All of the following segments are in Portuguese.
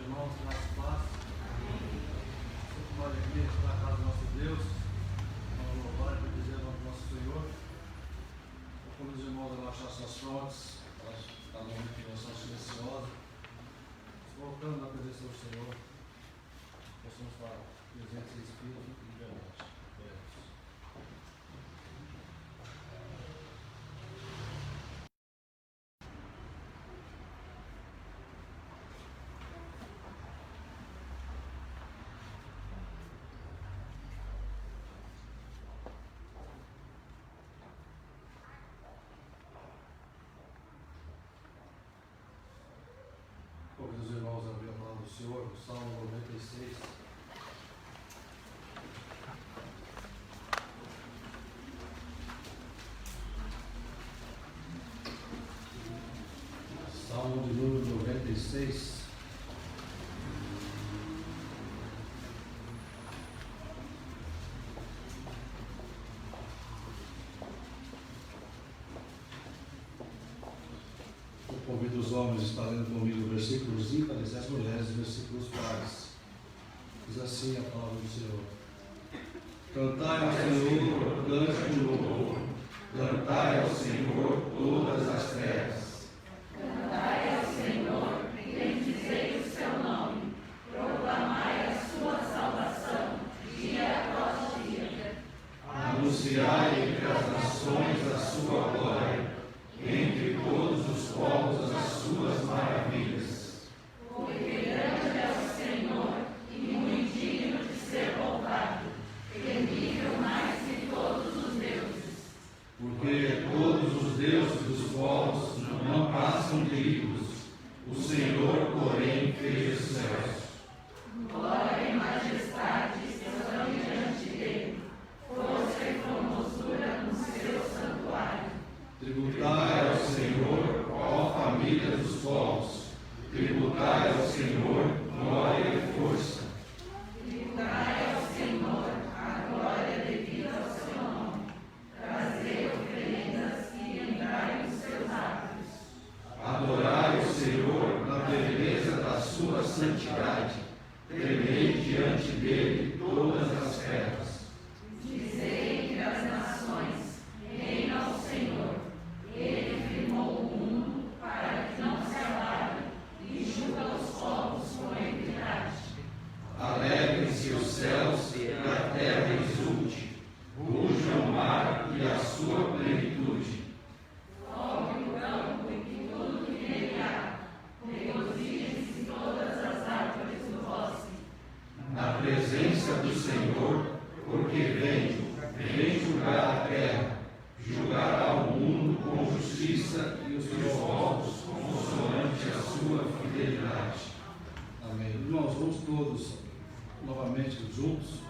irmãos, graças e paz. Sempre uma alegria estar na casa do nosso Deus, uma louvor para dizer o nome do nosso Senhor. Eu convido os irmãos a relaxar suas frontes, para dar uma motivação silenciosa, se voltando na presença do Senhor, possamos estar presentes em espírito e de verdade. Convido os irmãos a abrir a palavra do Senhor, no Salmo 96. Salmo de número 96. Eu convido os homens a estarem lendo comigo versículos ímpares e as mulheres versículos pares. Diz assim a palavra do Senhor: Cantai ao Senhor, cante de louvor. Cantai ao Senhor todas as terras. Cantai ao Senhor, bendizei o seu nome, proclamai a sua salvação, dia após dia. Anunciai entre as nações a sua glória, entre todos os povos as suas maravilhas. Porque grande é o Senhor e muito digno de ser louvado, temível mais que todos os deuses. Porque todos os deuses dos povos não passam de ídolos, o Senhor, porém, fez os céus. Glória e majestade estão diante dele, força e formosura no seu santuário. Tributai ao Senhor, ó família dos povos, tributai ao Senhor glória e força. Tributai ao Senhor a glória devida ao seu nome. Trazei oferendas e lembrai os seus atos. Adorai o Senhor na beleza da sua santidade, tremei diante dele todas as terras. Dizei entre as nações, reina o Senhor. Ele firmou o mundo para que não se abale e julga os povos com equidade. Alegrem-se os céus e a terra exulte, ruja o mar e a sua plenitude. Folgue o campo e tudo que nele há, regozijem-se todas as árvores do bosque. Na presença do Senhor, porque vem julgar a terra, julgará o mundo com justiça e os povos consoante a sua fidelidade. Amém. Irmãos, vamos todos novamente juntos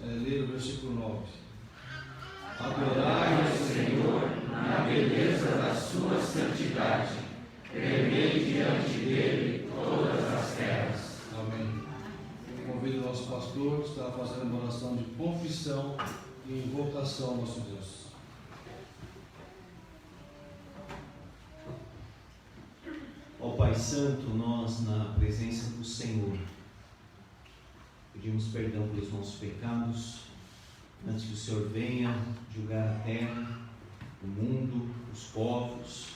ler o versículo 9. Adorai o Senhor na beleza da sua santidade, tremei diante dele todas as terras. Amém. Eu convido o nosso pastor que está fazendo uma oração de confissão e invocação ao nosso Deus. Ó Pai Santo, nós na presença do Senhor pedimos perdão pelos nossos pecados, antes que o Senhor venha julgar a terra, o mundo, os povos.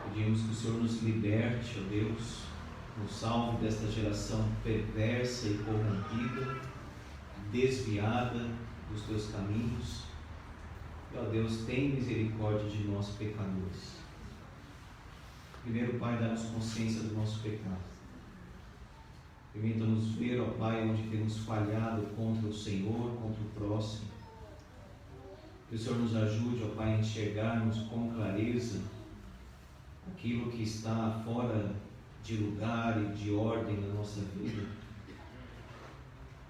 Pedimos que o Senhor nos liberte, ó Deus, nos salve desta geração perversa e corrompida, desviada dos teus caminhos. E, ó Deus, tem misericórdia de nós pecadores. Primeiro, Pai, dá-nos consciência do nosso pecado. Permita-nos ver, ó Pai, onde temos falhado contra o Senhor, contra o próximo. Que o Senhor nos ajude, ó Pai, a enxergarmos com clareza aquilo que está fora de lugar e de ordem na nossa vida.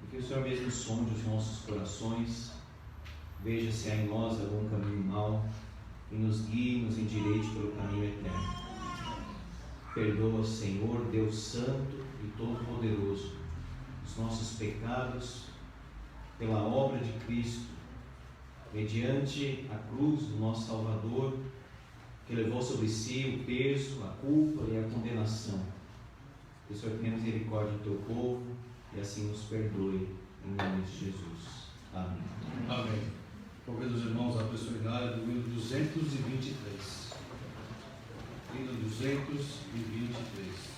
E que o Senhor mesmo sonde os nossos corações, veja se há em nós algum caminho mau e nos guie, nos endireite pelo caminho eterno. Perdoa, Senhor, Deus Santo e Todo-Poderoso, os nossos pecados pela obra de Cristo, mediante a cruz do nosso Salvador, que levou sobre si o peso, a culpa e a condenação. Que o Senhor tenha misericórdia do teu povo e assim nos perdoe, em nome de Jesus. Amém. Amém. Convido os irmãos à pessoalidade do hino 223. Hino 223.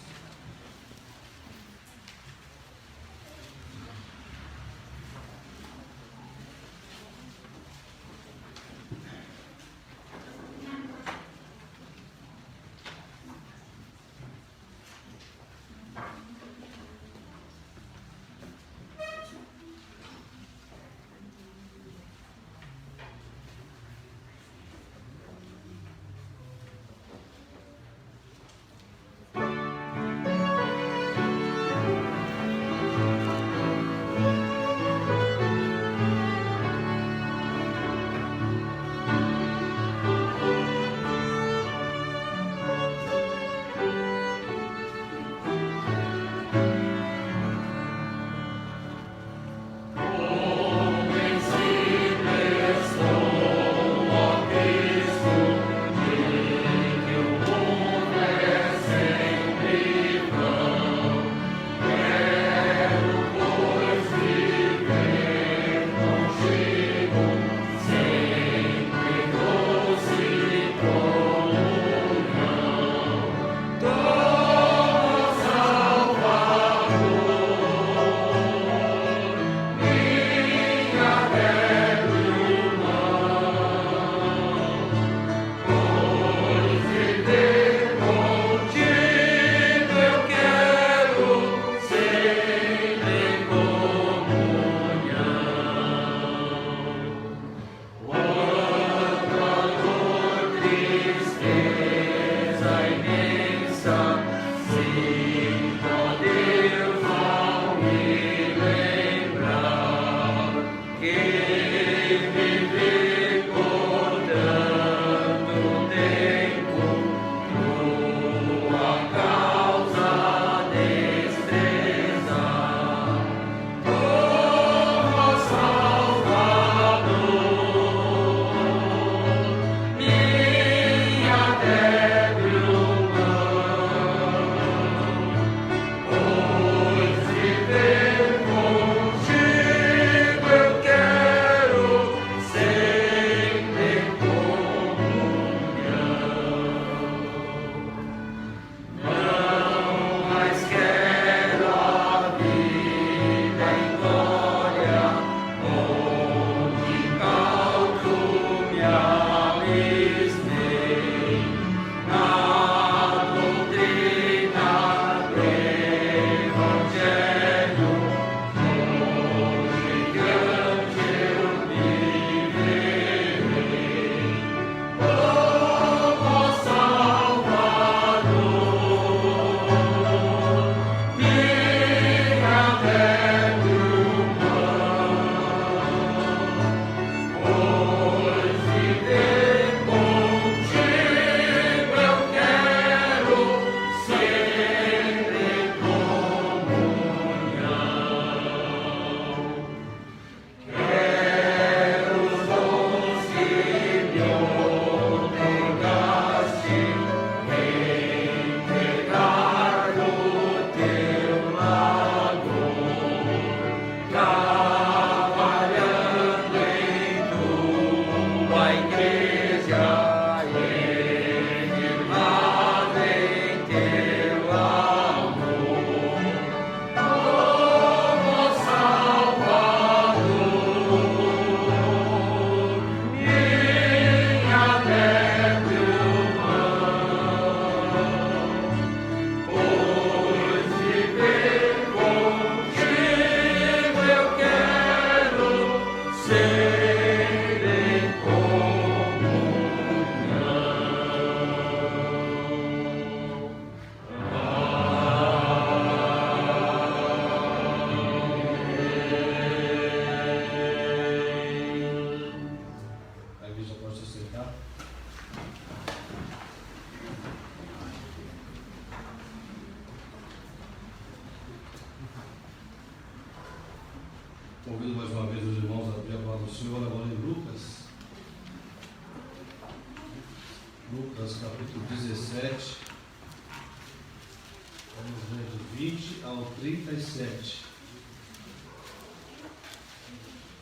Convido mais uma vez os irmãos a abrir a palavra do Senhor agora em Lucas. Lucas capítulo 17. Vamos ler do 20 ao 37.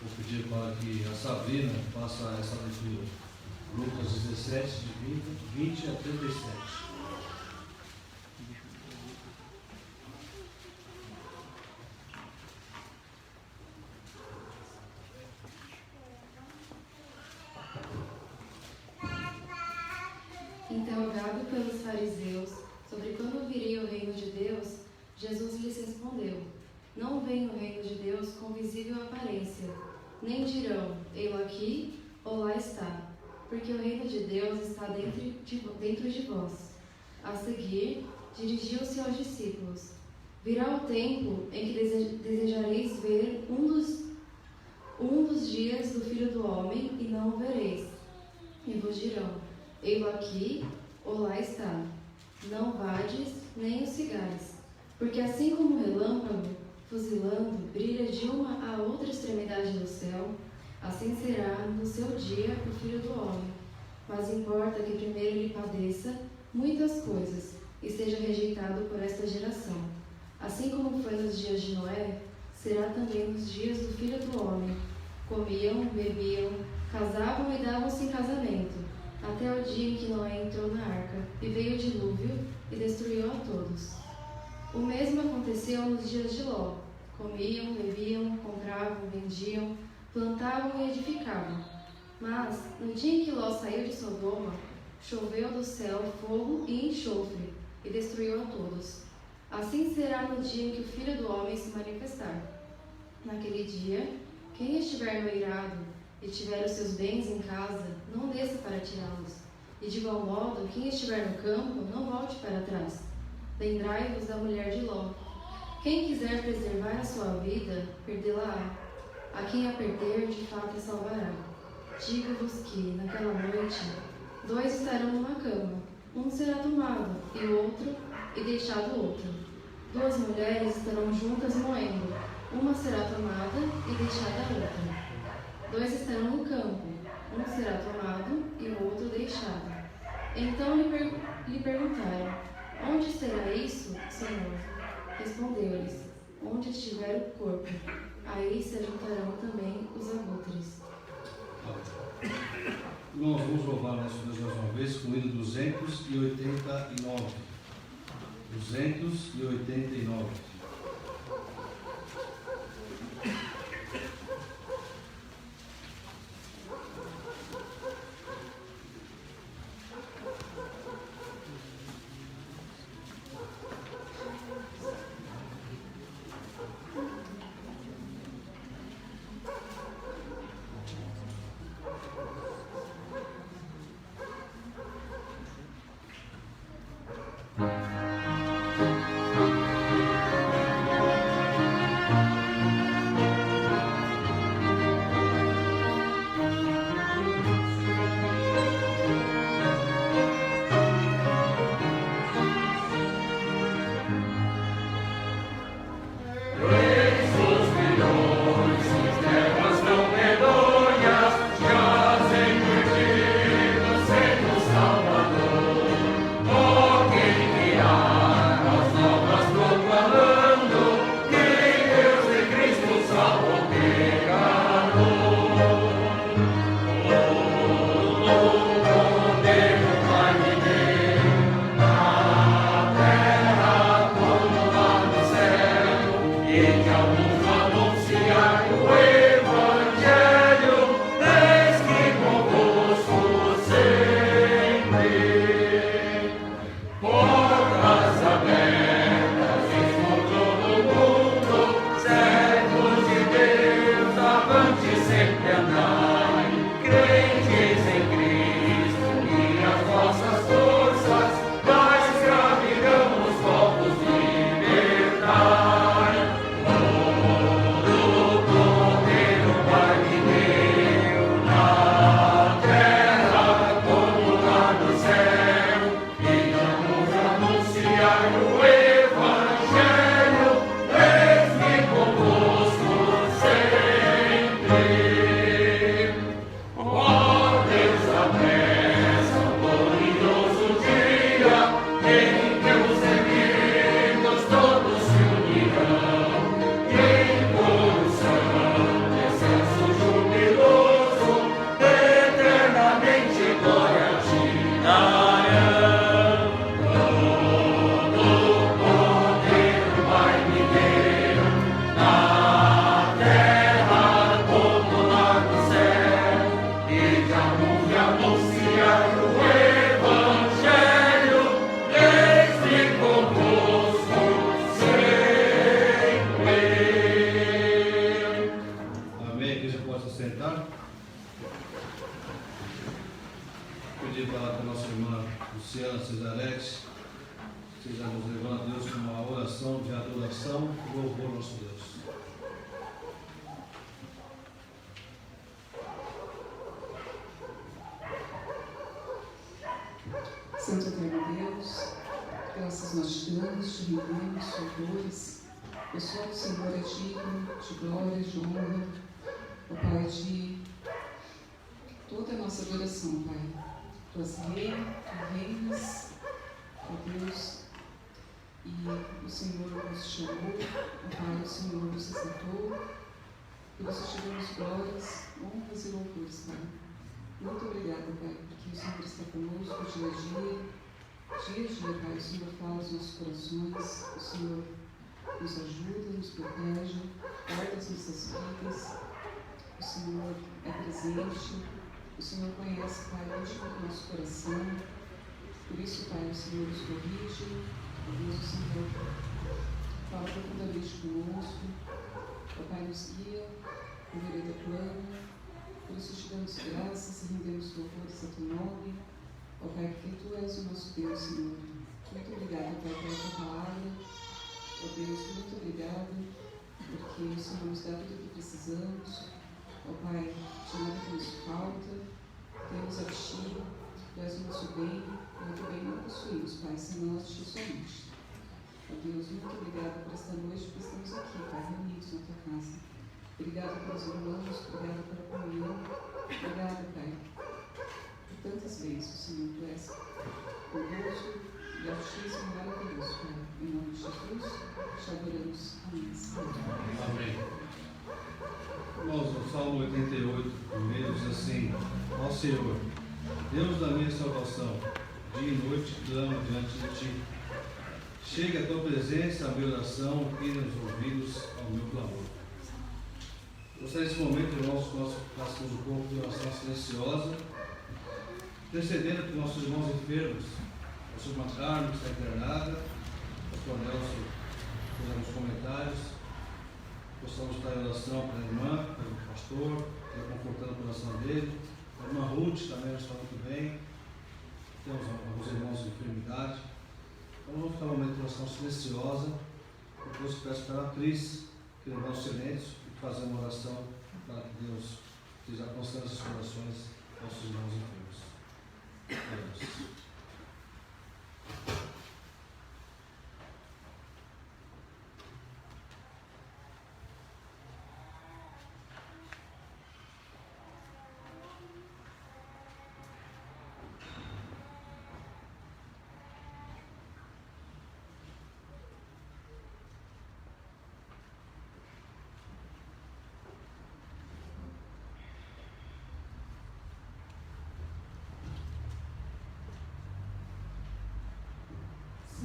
Vou pedir para que a Sabrina faça essa leitura. Lucas 17, de 20 a 37. Interrogado pelos fariseus sobre quando viria o reino de Deus, Jesus lhes respondeu: Não vem o reino de Deus com visível aparência, nem dirão, ei-lo aqui ou lá está, porque o reino de Deus está dentro de vós. A seguir, dirigiu-se aos discípulos: Virá o tempo em que desejareis ver um dos dias do Filho do Homem e não o vereis. E vos dirão: ei-lo aqui ou lá está. Não vades nem o sigais, porque assim como o relâmpago, fuzilando, brilha de uma a outra extremidade do céu, assim será no seu dia o Filho do Homem. Mas importa que primeiro lhe padeça muitas coisas e seja rejeitado por esta geração. Assim como foi nos dias de Noé, será também nos dias do Filho do Homem. Comiam, bebiam, casavam e davam-se em casamento, até o dia em que Noé entrou na arca, e veio o dilúvio e destruiu a todos. O mesmo aconteceu nos dias de Ló. Comiam, bebiam, compravam, vendiam, plantavam e edificavam. Mas, no dia em que Ló saiu de Sodoma, choveu do céu fogo e enxofre, e destruiu a todos. Assim será no dia em que o Filho do Homem se manifestar. Naquele dia, quem estiver no eirado e tiver os seus bens em casa, não desça para tirá-los. E de igual modo, quem estiver no campo, não volte para trás. Lembrai-vos da mulher de Ló. Quem quiser preservar a sua vida, perdê-la-á. A quem a perder, de fato a salvará. Digo-vos que, naquela noite, 2 estarão numa cama, um será tomado, e o outro, e deixado o outro. 2 mulheres estarão juntas moendo, uma será tomada e deixada a outra. 2 estarão no campo, um será tomado e o outro deixado. Então lhe perguntaram: Onde será isso, Senhor? Respondeu-lhes: Onde estiver o corpo, aí se ajuntarão também os abutres. Nós vamos louvar nosso Deus mais uma vez com o hino 289. 289. e louvor ao nosso Deus. Santo Eterno Deus, graças nós te damos, te rendemos, louvores. O só do Senhor é digno de glória, de honra, ó Pai, de toda a nossa adoração, Pai. Tu és rei, tu reinas, ó Deus, e o Senhor nos chamou, ó Pai, o Senhor nos aceitou. Por isso te damos glórias, honras e louvores, Pai. Muito obrigada, Pai, porque o Senhor está conosco dia a dia, Pai. O Senhor fala aos nossos corações, o Senhor nos ajuda, nos protege, guarda as nossas vidas. O Senhor é presente, o Senhor conhece, Pai, onde está o nosso coração. Por isso, Pai, o Senhor nos corrige, Deus, o Senhor fala profundamente conosco, o Pai nos guia por vereda plana. Por isso te damos graças e rendemos louvores a teu nome, ó Pai, porque tu és o nosso Deus, Senhor. Muito obrigada, Pai, pela tua palavra. Ó Deus, muito obrigada, porque o Senhor nos dá tudo o que precisamos. Ó Pai, de nada que nos falta, temos a Ti, Tu és o nosso bem, e o teu bem não possuímos, Pai, senão nós Ti somente. Ó Deus, muito obrigada por esta noite, porque estamos aqui, Pai, reunidos na Tua casa. Obrigada pelos irmãos, obrigada pela comunhão, obrigada, Pai, por tantas bênçãos, Senhor. Tu és conosco e altíssimo e maravilhoso, Pai. Em nome de Jesus, te adoramos. Amém. Amém. Irmãos, o Salmo 88, primeiro, diz assim: Ó Senhor, Deus da minha salvação, dia e noite clamo diante de Ti. Chega a Tua presença, a minha oração, inclina os ouvidos ao meu clamor. Gostaria nesse momento, irmãos, que nós fazemos um pouco de oração silenciosa, intercedendo por nossos irmãos enfermos, a sua irmã Carmen, que está internada, o pastor Nelson, fez alguns comentários. Possamos estar em oração pela irmã, pelo pastor, confortando o coração dele. A irmã Ruth também não está muito bem. Temos alguns irmãos de enfermidade. Então vamos ficar um momento de oração silenciosa. Depois peço para a Cris que levar o silêncio e fazer uma oração para que Deus esteja constando esses corações dos nossos irmãos enfermos. Oremos.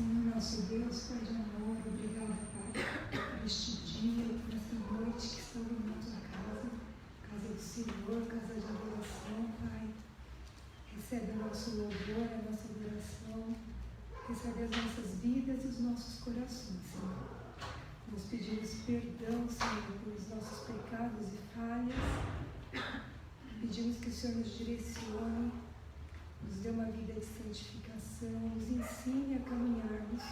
Senhor nosso Deus, Pai de amor, obrigada, Pai, por este dia, por esta noite que estamos na tua casa, casa do Senhor, casa de adoração, Pai. Recebe o nosso louvor, a nossa adoração, recebe as nossas vidas e os nossos corações, Senhor. Nós pedimos perdão, Senhor, pelos nossos pecados e falhas. Pedimos que o Senhor nos direcione, nos dê uma vida de santificação, nos ensine a caminharmos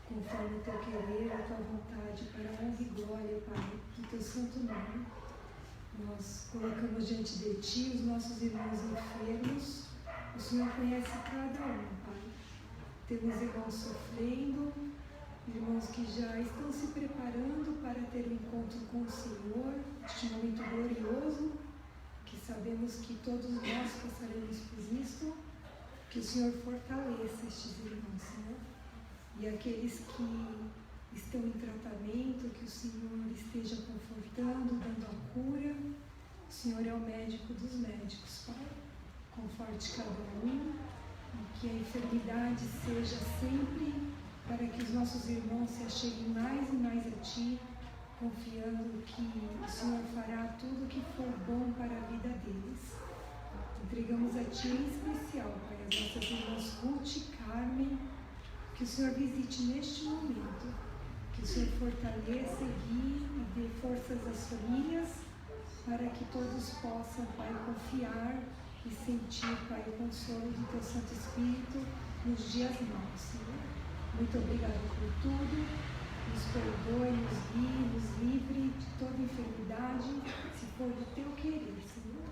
conforme o teu querer, a tua vontade, para a honra e glória, Pai, do teu santo nome. Nós colocamos diante de ti os nossos irmãos enfermos. O Senhor conhece cada um, Pai. Temos irmãos sofrendo, irmãos que já estão se preparando para ter um encontro com o Senhor, este momento glorioso, que sabemos que todos nós passaremos por isto. Que o Senhor fortaleça estes irmãos, Senhor, e aqueles que estão em tratamento, que o Senhor esteja confortando, dando a cura. O Senhor é o médico dos médicos, Pai. Conforte cada um, e que a enfermidade seja sempre para que os nossos irmãos se acheguem mais e mais a Ti, confiando que o Senhor fará tudo o que for bom para a vida deles. Entregamos a Ti em especial, Pai, as nossas irmãs Ruth e Carmen, que o Senhor visite neste momento, que o Senhor fortaleça, guie e dê forças às famílias, para que todos possam, Pai, confiar e sentir, Pai, o consolo do Teu Santo Espírito nos dias maus, Senhor. Muito obrigada por tudo, Nos perdoe, nos guie, nos livre de toda enfermidade, se for do teu querer, Senhor.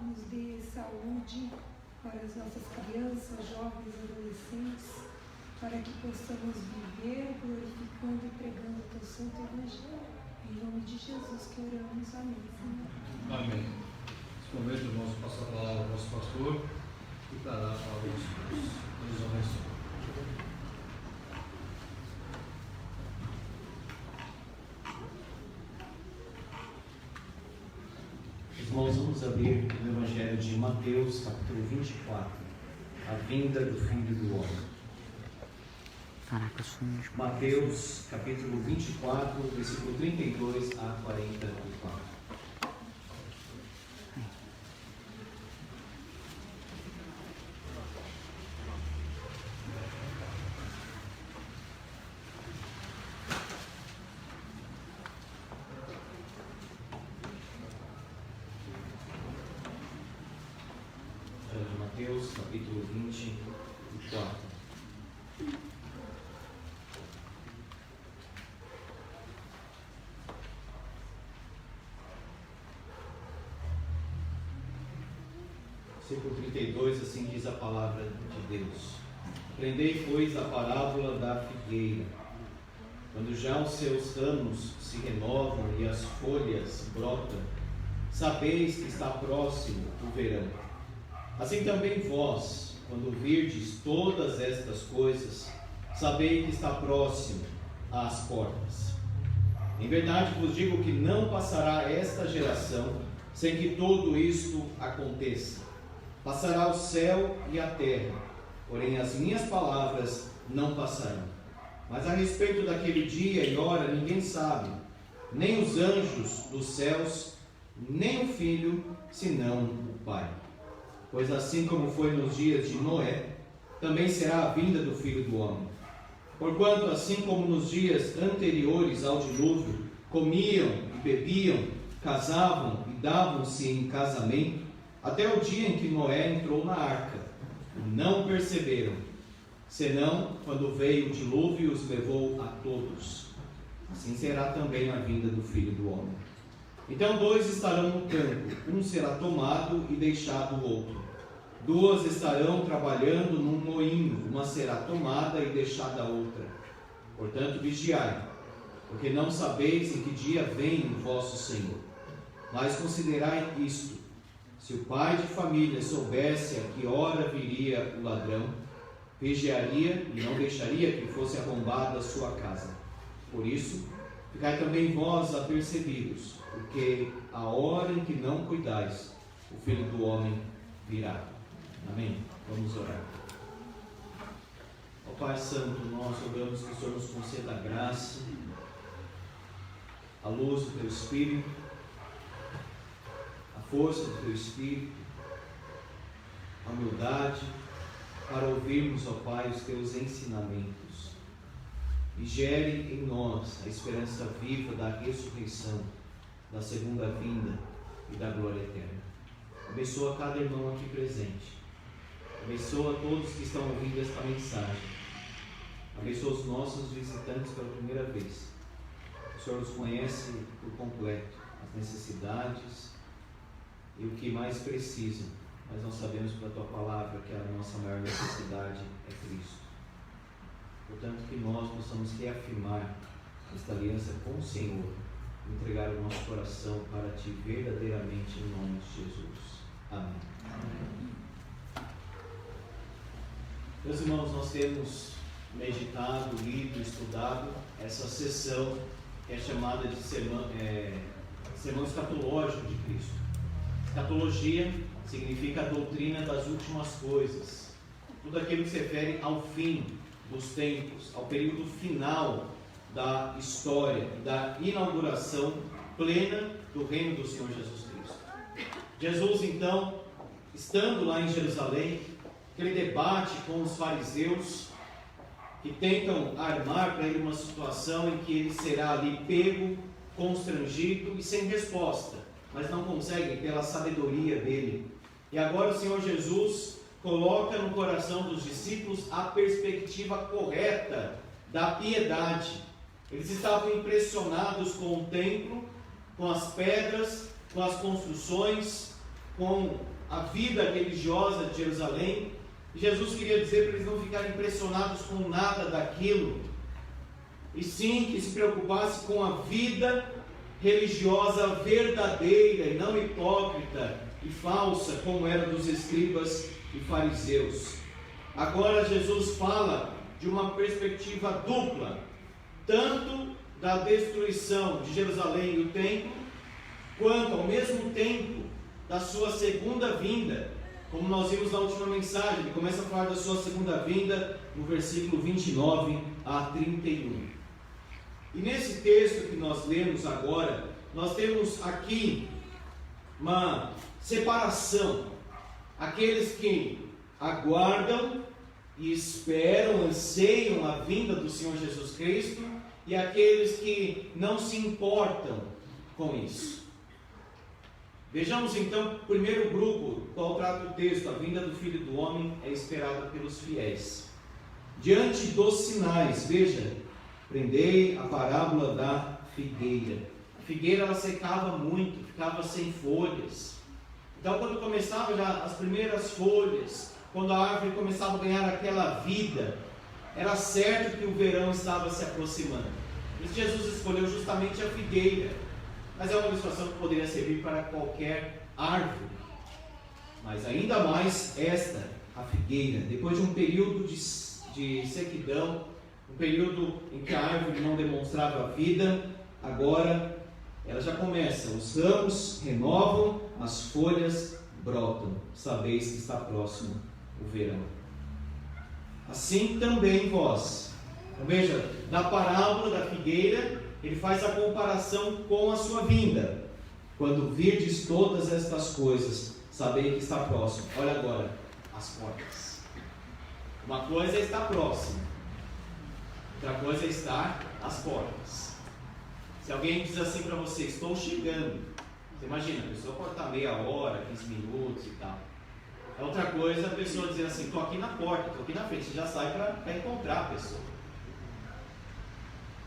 Nos dê saúde para as nossas crianças, jovens, adolescentes, para que possamos viver glorificando e pregando o teu santo evangelho. Em nome de Jesus que oramos. Amém, Senhor. Amém. Nesse momento, vamos passar a palavra ao nosso pastor, que dará para os cursos. Deus abençoe. Irmãos, vamos abrir o Evangelho de Mateus, capítulo 24, a vinda do Filho do Homem. Mateus, capítulo 24, versículo 32 a 44. Mateus, capítulo 24. Versículo 32, assim diz a palavra de Deus. Aprendei, pois, a parábola da figueira. Quando já os seus ramos se renovam e as folhas brotam, sabeis que está próximo o verão. Assim também vós, quando virdes todas estas coisas, sabei que está próximo às portas. Em verdade vos digo que não passará esta geração sem que tudo isto aconteça. Passará o céu e a terra, porém as minhas palavras não passarão. Mas a respeito daquele dia e hora ninguém sabe, nem os anjos dos céus, nem o Filho, senão o Pai. Pois assim como foi nos dias de Noé, também será a vinda do Filho do Homem. Porquanto, assim como nos dias anteriores ao dilúvio, comiam e bebiam, casavam e davam-se em casamento, até o dia em que Noé entrou na arca, não perceberam, senão quando veio o dilúvio e os levou a todos. Assim será também a vinda do Filho do Homem. Então 2 estarão no campo, um será tomado e deixado o outro. 2 estarão trabalhando num moinho, uma será tomada e deixada a outra. Portanto, vigiai, porque não sabeis em que dia vem o vosso Senhor. Mas considerai isto: se o pai de família soubesse a que hora viria o ladrão, vigiaria e não deixaria que fosse arrombada a sua casa. Por isso, ficai também vós apercebidos, porque a hora em que não cuidais, o Filho do Homem virá. Amém? Vamos orar. Ó Pai Santo, nós oramos que o Senhor nos conceda a graça, a luz do Teu Espírito, a força do Teu Espírito, a humildade, para ouvirmos, ó Pai, os Teus ensinamentos, e gere em nós a esperança viva da ressurreição, da segunda vinda e da glória eterna. Abençoa cada irmão aqui presente. Abençoa todos que estão ouvindo esta mensagem. Abençoa os nossos visitantes pela primeira vez. O Senhor nos conhece por completo, as necessidades e o que mais precisam. Mas nós sabemos pela Tua palavra que a nossa maior necessidade é Cristo. Portanto, que nós possamos reafirmar esta aliança com o Senhor, entregar o nosso coração para Ti verdadeiramente em nome de Jesus. Amém. Amém. Meus irmãos, nós temos meditado, lido, estudado essa sessão que é chamada de sermão escatológico de Cristo. Escatologia significa a doutrina das últimas coisas, tudo aquilo que se refere ao fim dos tempos, ao período final da história, da inauguração plena do reino do Senhor Jesus Cristo. Jesus, então, estando lá em Jerusalém, aquele debate com os fariseus, que tentam armar para ele uma situação em que ele será ali pego, constrangido e sem resposta, mas não conseguem pela sabedoria dele. E agora o Senhor Jesus coloca no coração dos discípulos a perspectiva correta da piedade, Eles estavam impressionados com o templo, com as pedras, com as construções, com a vida religiosa de Jerusalém. E Jesus queria dizer para eles não ficarem impressionados com nada daquilo, e sim que se preocupasse com a vida religiosa verdadeira e não hipócrita e falsa, como era dos escribas e fariseus. Agora Jesus fala de uma perspectiva dupla, tanto da destruição de Jerusalém e o templo, quanto ao mesmo tempo da sua segunda vinda, como nós vimos na última mensagem. Ele começa a falar da sua segunda vinda no versículo 29 a 31. E nesse texto que nós lemos agora, nós temos aqui uma separação: aqueles que aguardam e esperam, anseiam a vinda do Senhor Jesus Cristo, e aqueles que não se importam com isso. Vejamos então o primeiro grupo, qual trata o texto: a vinda do Filho do Homem é esperada pelos fiéis. Diante dos sinais, veja, aprendei a parábola da figueira. A figueira ela secava muito, ficava sem folhas. Então quando começavam já as primeiras folhas, quando a árvore começava a ganhar aquela vida, era certo que o verão estava se aproximando. Por isso Jesus escolheu justamente a figueira. Mas é uma ilustração que poderia servir para qualquer árvore, mas ainda mais esta, a figueira. Depois de um período de sequidão, um período em que a árvore não demonstrava vida, agora ela já começa, os ramos renovam, as folhas brotam. Sabeis que está próximo o verão. Assim também vós. Então veja, na parábola da figueira, ele faz a comparação com a sua vinda. Quando virdes todas estas coisas, sabei que está próximo. Olha agora, as portas. Uma coisa é estar próximo, outra coisa é estar às portas. Se alguém diz assim para você: estou chegando, você imagina, a pessoa pode estar meia hora, 15 minutos e tal. Outra coisa é a pessoa dizer assim: estou aqui na porta, estou aqui na frente. Você já sai para encontrar a pessoa.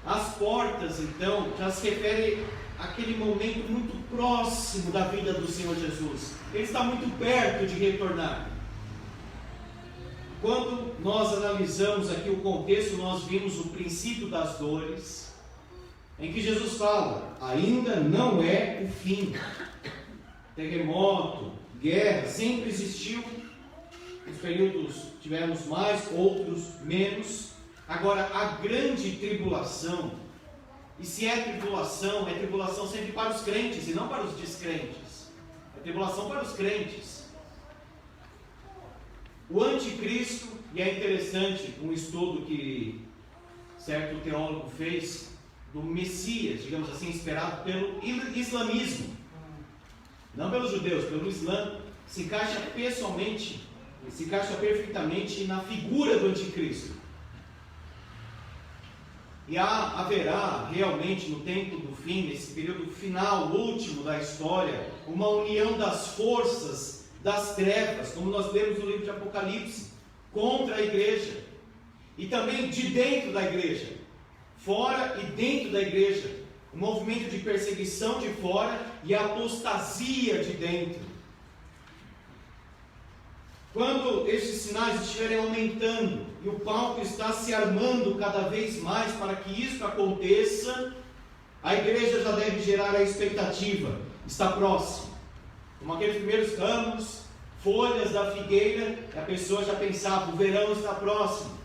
As portas, então, já se refere àquele momento muito próximo da vida do Senhor Jesus. Ele está muito perto de retornar. Quando nós analisamos aqui o contexto, nós vimos o princípio das dores, em que Jesus fala: ainda não é o fim. Terremoto, guerra, sempre existiu. Nos períodos tivemos mais, outros menos. Agora, a grande tribulação, e se é tribulação sempre para os crentes e não para os descrentes. É tribulação para os crentes. O anticristo, e é interessante um estudo que certo teólogo fez do Messias, digamos assim, esperado pelo islamismo, não pelos judeus, pelo Islã, se encaixa perfeitamente na figura do anticristo. E haverá realmente no tempo do fim, nesse período final, último da história, uma união das forças das trevas, como nós lemos no livro de Apocalipse, contra a igreja, e também de dentro da igreja, fora e dentro da igreja, um movimento de perseguição de fora e apostasia de dentro. Quando esses sinais estiverem aumentando e o palco está se armando cada vez mais para que isso aconteça, a igreja já deve gerar a expectativa: está próximo. Como aqueles primeiros ramos, folhas da figueira, a pessoa já pensava: o verão está próximo.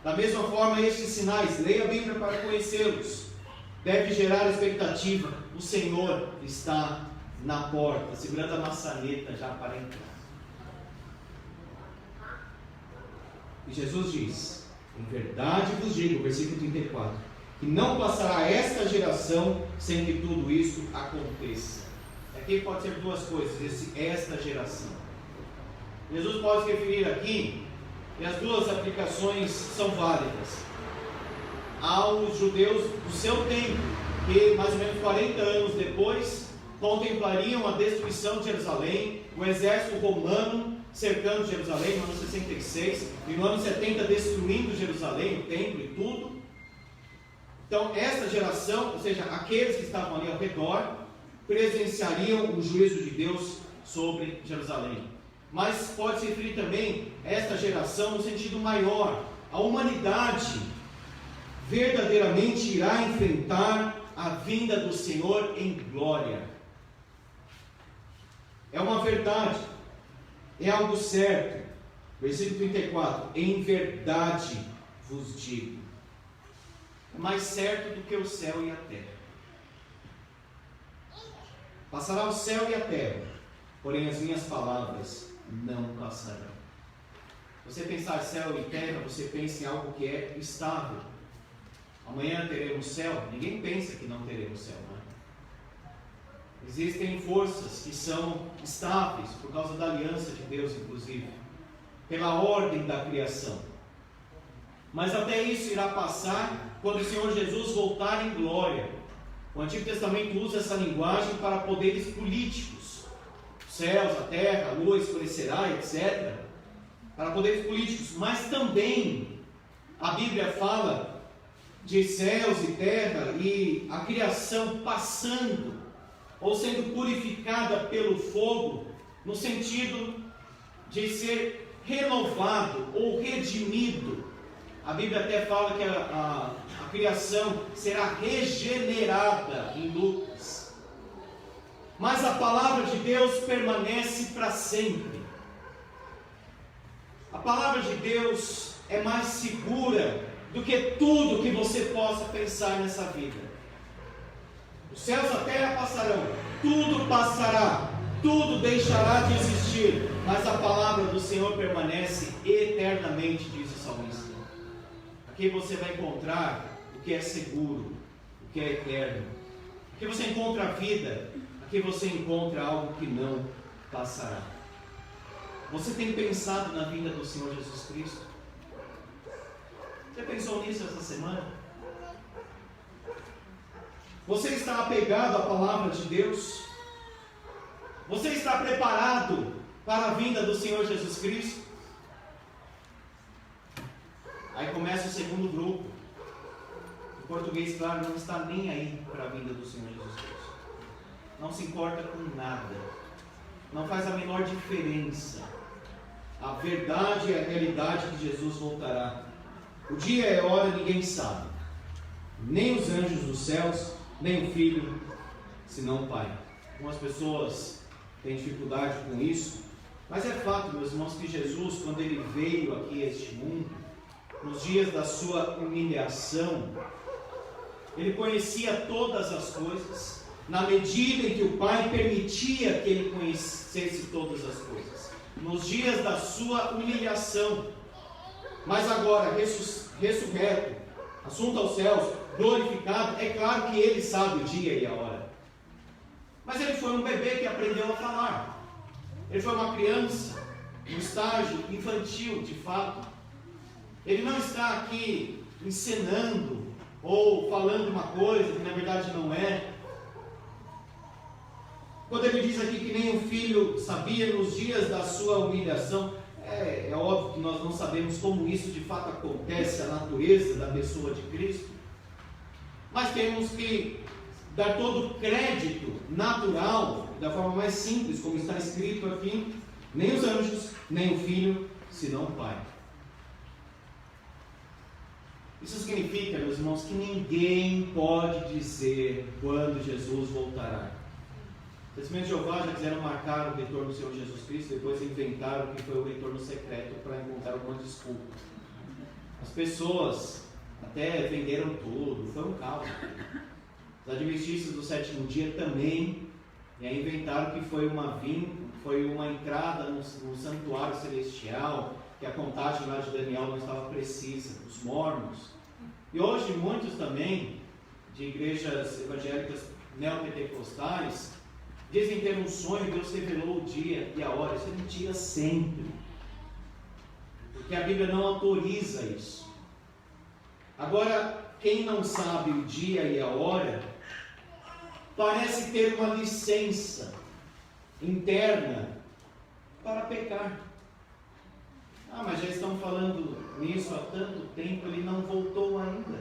Da mesma forma, estes sinais, leia a Bíblia para conhecê-los, deve gerar a expectativa: o Senhor está na porta, segurando a maçaneta já para entrar. E Jesus diz: em verdade vos digo, versículo 34, que não passará esta geração sem que tudo isso aconteça. Aqui pode ser duas coisas, esta geração. Jesus pode se referir aqui, e as duas aplicações são válidas, aos judeus do seu tempo, que mais ou menos 40 anos depois contemplariam a destruição de Jerusalém, o exército romano cercando Jerusalém no ano 66, e no ano 70 destruindo Jerusalém, o templo e tudo. Então, essa geração, ou seja, aqueles que estavam ali ao redor, presenciariam o juízo de Deus sobre Jerusalém. Mas pode se referir também a esta geração no sentido maior. A humanidade verdadeiramente irá enfrentar a vinda do Senhor em glória. É uma verdade, é algo certo. Versículo 34: em verdade vos digo. É mais certo do que o céu e a terra. Passará o céu e a terra, porém as minhas palavras não passarão. Você pensar céu e terra, você pensa em algo que é estável. Amanhã teremos céu. Ninguém pensa que não teremos céu, não é? Existem forças que são estáveis por causa da aliança de Deus, inclusive, pela ordem da criação. Mas até isso irá passar quando o Senhor Jesus voltar em glória. O Antigo Testamento usa essa linguagem para poderes políticos. Os céus, a terra, a lua escurecerá, etc. Para poderes políticos. Mas também a Bíblia fala de céus e terra e a criação passando ou sendo purificada pelo fogo, no sentido de ser renovado ou redimido. A Bíblia até fala que a criação será regenerada em Lucas. Mas a palavra de Deus permanece para sempre. A palavra de Deus é mais segura do que tudo que você possa pensar nessa vida. Os céus e a terra passarão, tudo passará, tudo deixará de existir, mas a palavra do Senhor permanece eternamente, diz o salmista. Aqui você vai encontrar o que é seguro, o que é eterno. Aqui você encontra a vida, aqui você encontra algo que não passará. Você tem pensado na vinda do Senhor Jesus Cristo? Você pensou nisso essa semana? Você está apegado à palavra de Deus? Você está preparado para a vinda do Senhor Jesus Cristo? Aí começa o segundo grupo. O português, claro, não está nem aí para a vinda do Senhor Jesus Cristo. Não se importa com nada. Não faz a menor diferença. A verdade é a realidade que Jesus voltará. O dia e a hora ninguém sabe. Nem os anjos dos céus, nem o Filho, senão o Pai. Algumas pessoas têm dificuldade com isso. Mas é fato, meus irmãos, que Jesus, quando Ele veio aqui a este mundo, nos dias da sua humilhação, Ele conhecia todas as coisas, na medida em que o Pai permitia que Ele conhecesse todas as coisas. Nos dias da sua humilhação, mas agora, ressurreto, assunto aos céus, glorificado, é claro que Ele sabe o dia e a hora. Mas Ele foi um bebê que aprendeu a falar. Ele foi uma criança, um estágio infantil, de fato. Ele não está aqui encenando ou falando uma coisa que na verdade não é. Quando ele diz aqui que nem o filho sabia nos dias da sua humilhação, é óbvio que nós não sabemos como isso de fato acontece, a natureza da pessoa de Cristo, mas temos que dar todo o crédito natural, da forma mais simples, como está escrito aqui: nem os anjos, nem o Filho, senão o Pai. Isso significa, meus irmãos, que ninguém pode dizer quando Jesus voltará. Os Testemunhos de Jeová já quiseram marcar o retorno do Senhor Jesus Cristo, depois inventaram que foi o retorno secreto para encontrar alguma desculpa. As pessoas até venderam tudo, foi um caos. Os adventistas do sétimo dia também, e aí inventaram que foi uma entrada no santuário celestial, que a contagem lá de Daniel não estava precisa, os mormons. E hoje muitos também, de igrejas evangélicas neopentecostais, dizem ter um sonho, Deus revelou o dia e a hora. Isso é mentira sempre, porque a Bíblia não autoriza isso. Agora, quem não sabe o dia e a hora, parece ter uma licença interna para pecar. Mas já estão falando nisso há tanto tempo, ele não voltou ainda.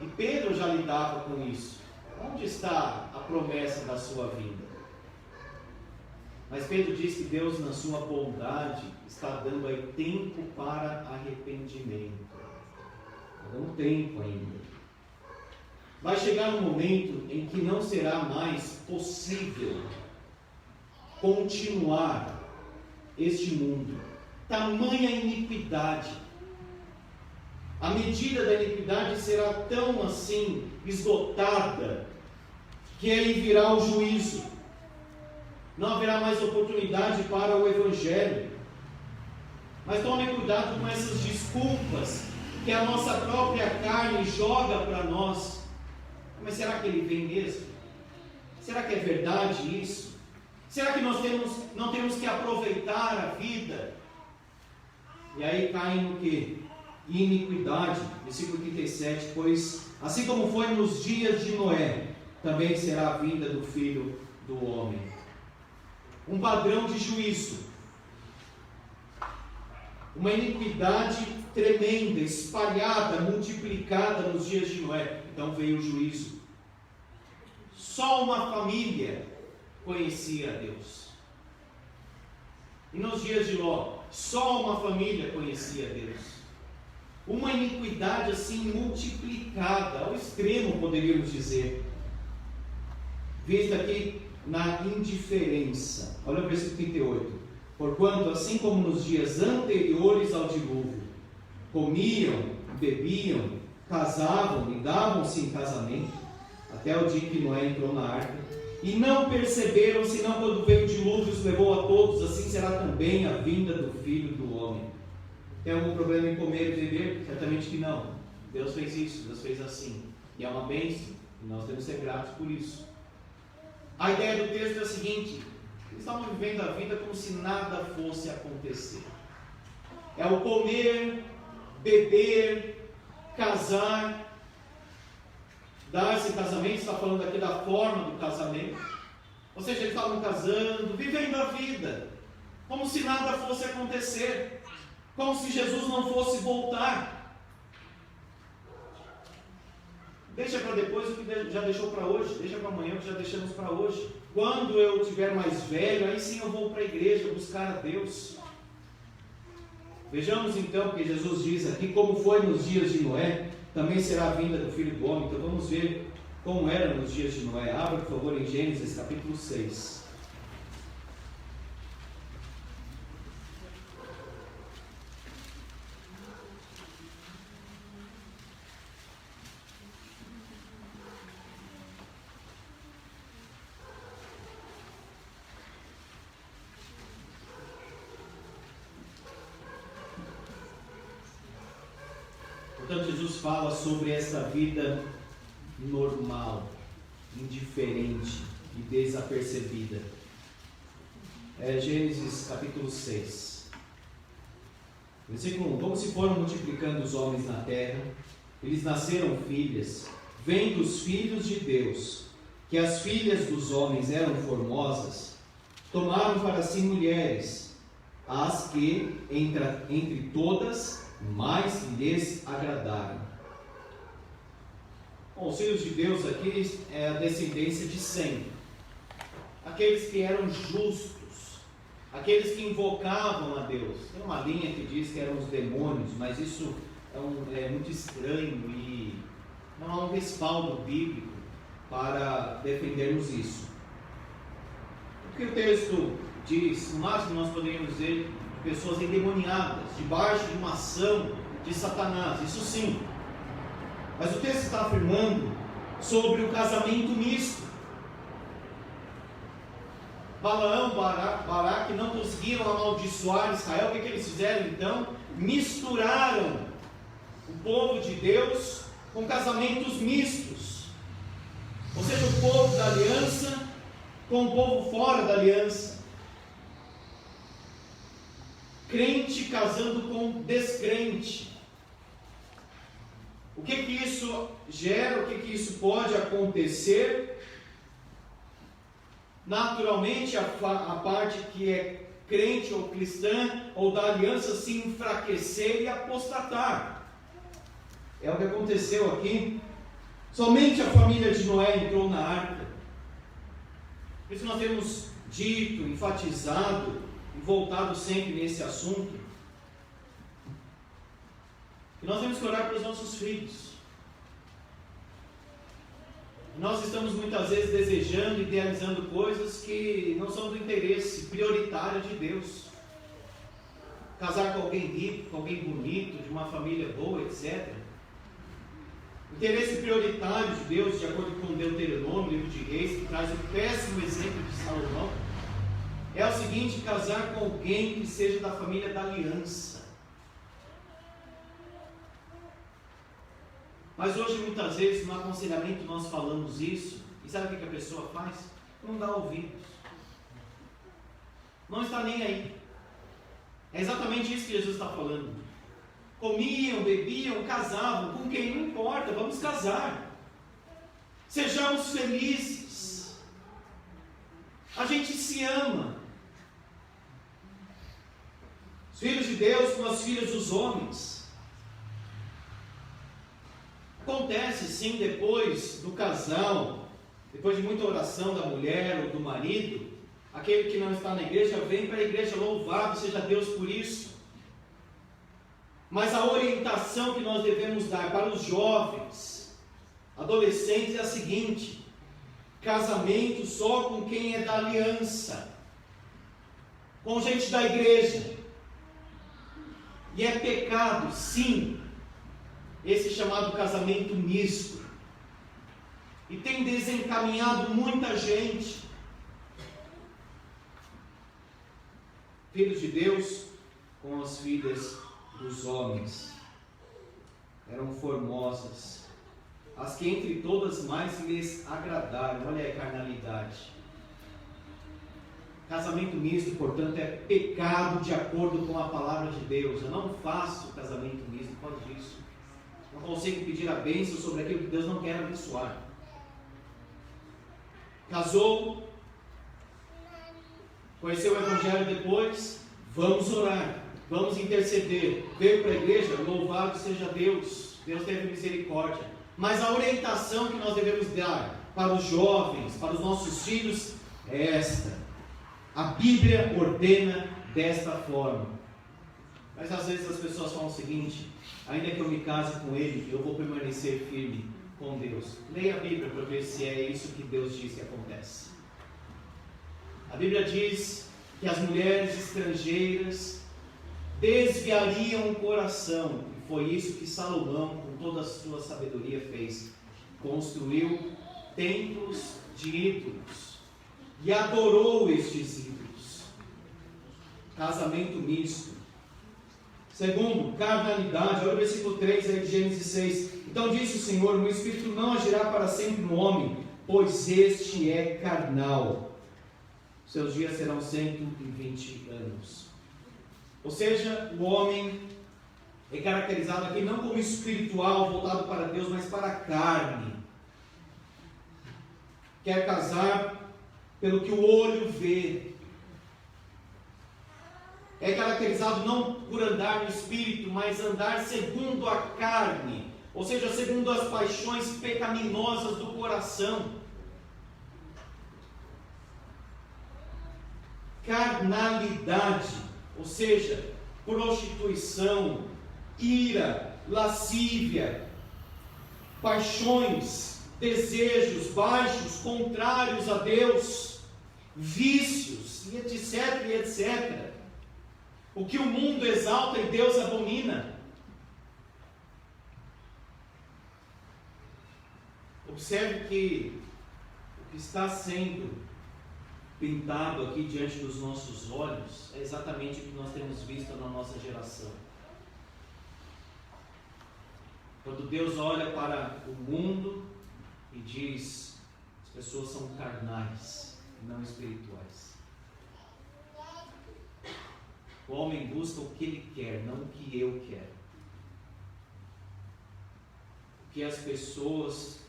E Pedro já lidava com isso. Onde está a promessa da sua vinda? Mas Pedro diz que Deus, na sua bondade, está dando aí tempo para arrependimento. Está dando tempo ainda. Vai chegar um momento em que não será mais possível continuar este mundo. Tamanha iniquidade. A medida da iniquidade será tão assim esgotada que aí virá o juízo. Não haverá mais oportunidade para o Evangelho. Mas tomem cuidado com essas desculpas que a nossa própria carne joga para nós. Mas será que ele vem mesmo? Será que é verdade isso? Será que nós não temos que aproveitar a vida? E aí caem no quê? Iniquidade. Versículo 37. Pois assim como foi nos dias de Noé, também será a vinda do Filho do Homem. Um padrão de juízo. Uma iniquidade tremenda, espalhada, multiplicada nos dias de Noé. Então veio o juízo. Só uma família conhecia a Deus. E nos dias de Ló, só uma família conhecia a Deus. Uma iniquidade assim multiplicada, ao extremo poderíamos dizer. Vista aqui na indiferença. Olha o versículo 38. Porquanto, assim como nos dias anteriores ao dilúvio, comiam, bebiam, casavam e davam-se em casamento, até o dia que Noé entrou na arca, e não perceberam, senão quando veio o dilúvio os levou a todos, assim será também a vinda do Filho do Homem. Tem algum problema em comer e beber? Certamente que não. Deus fez isso, Deus fez assim. E é uma bênção, e nós temos que ser gratos por isso. A ideia do texto é a seguinte: eles estavam vivendo a vida como se nada fosse acontecer. É o comer, beber, casar, dar-se em casamento. Está falando aqui da forma do casamento. Ou seja, eles estavam casando, vivendo a vida como se nada fosse acontecer, como se Jesus não fosse voltar. Deixa para depois o que já deixou para hoje, deixa para amanhã o que já deixamos para hoje. Quando eu estiver mais velho, aí sim eu vou para a igreja buscar a Deus. Vejamos então, porque Jesus diz aqui, como foi nos dias de Noé, também será a vinda do Filho do Homem. Então vamos ver como era nos dias de Noé. Abra, por favor, em Gênesis capítulo 6. Portanto, Jesus fala sobre essa vida normal, indiferente e desapercebida. Gênesis capítulo 6. Versículo 1. Como se foram multiplicando os homens na terra, eles nasceram filhas, vendo os filhos de Deus, que as filhas dos homens eram formosas, tomaram para si mulheres, as que entre todas mais lhes agradaram. Bom, os filhos de Deus aqui é a descendência de Sem, aqueles que eram justos, aqueles que invocavam a Deus. Tem uma linha que diz que eram os demônios, mas isso é muito estranho e não há um respaldo bíblico para defendermos isso. O que o texto diz, no máximo nós poderíamos dizer, pessoas endemoniadas, debaixo de uma ação de Satanás, isso sim. Mas o texto está afirmando sobre o casamento misto. Balaão, Baraque não conseguiram amaldiçoar Israel. O que eles fizeram então? Misturaram o povo de Deus com casamentos mistos. Ou seja, o povo da aliança com o povo fora da aliança. Crente casando com descrente. O que isso gera? O que isso pode acontecer? Naturalmente, a parte que é crente ou cristã ou da aliança se enfraquecer e apostatar. É o que aconteceu aqui Somente a família de Noé entrou na arca. Por isso nós temos dito, enfatizado e voltado sempre nesse assunto. E nós temos que orar para os nossos filhos. Nós estamos muitas vezes desejando, idealizando coisas que não são do interesse prioritário de Deus. Casar com alguém rico, com alguém bonito, de uma família boa, etc. O interesse prioritário de Deus, de acordo com Deuteronômio, livro de Reis, que traz o péssimo exemplo de Salomão, é o seguinte: casar com alguém que seja da família da aliança. Mas hoje, muitas vezes, no aconselhamento nós falamos isso, e sabe o que a pessoa faz? Não dá ouvidos. Não está nem aí. É exatamente isso que Jesus está falando. Comiam, bebiam, casavam, com quem não importa, vamos casar. Sejamos felizes. A gente se ama. Os filhos de Deus com as filhas dos homens. Acontece sim, depois do casal, depois de muita oração da mulher ou do marido, aquele que não está na igreja vem para a igreja, louvado seja Deus por isso. Mas a orientação que nós devemos dar para os jovens, adolescentes, é a seguinte: casamento só com quem é da aliança, com gente da igreja. E é pecado, sim, esse chamado casamento misto. E tem desencaminhado muita gente. Filhos de Deus com as filhas dos homens. Eram formosas, as que entre todas mais lhes agradaram. Olha aí a carnalidade. Casamento misto, portanto, é pecado de acordo com a palavra de Deus. Eu não faço casamento misto por causa disso. Não consigo pedir a bênção sobre aquilo que Deus não quer abençoar. Casou, conheceu o Evangelho depois, vamos orar, vamos interceder. Veio para a igreja, louvado seja Deus, Deus teve misericórdia. Mas a orientação que nós devemos dar para os jovens, para os nossos filhos, é esta. A Bíblia ordena desta forma. Mas às vezes as pessoas falam o seguinte: ainda que eu me case com ele, eu vou permanecer firme com Deus. Leia a Bíblia para ver se é isso que Deus diz que acontece. A Bíblia diz que as mulheres estrangeiras desviariam o coração. E foi isso que Salomão, com toda a sua sabedoria, fez. Construiu templos de ídolos e adorou estes ídolos. Casamento misto. Segundo, carnalidade. Olha o versículo 3 aí de Gênesis 6. Então disse o Senhor: o Espírito não agirá para sempre no homem, pois este é carnal. Seus dias serão 120 anos. Ou seja, o homem é caracterizado aqui não como espiritual, voltado para Deus, mas para a carne. Quer casar pelo que o olho vê. É caracterizado não por andar no espírito, mas andar segundo a carne, ou seja, segundo as paixões pecaminosas do coração. Carnalidade, ou seja, prostituição, ira, lascívia, paixões, desejos baixos, contrários a Deus, vícios, e etc, e etc. O que o mundo exalta e Deus abomina. Observe que o que está sendo pintado aqui diante dos nossos olhos é exatamente o que nós temos visto na nossa geração. Quando Deus olha para o mundo e diz: as pessoas são carnais e não espirituais. O homem busca o que ele quer, não o que eu quero. O que as pessoas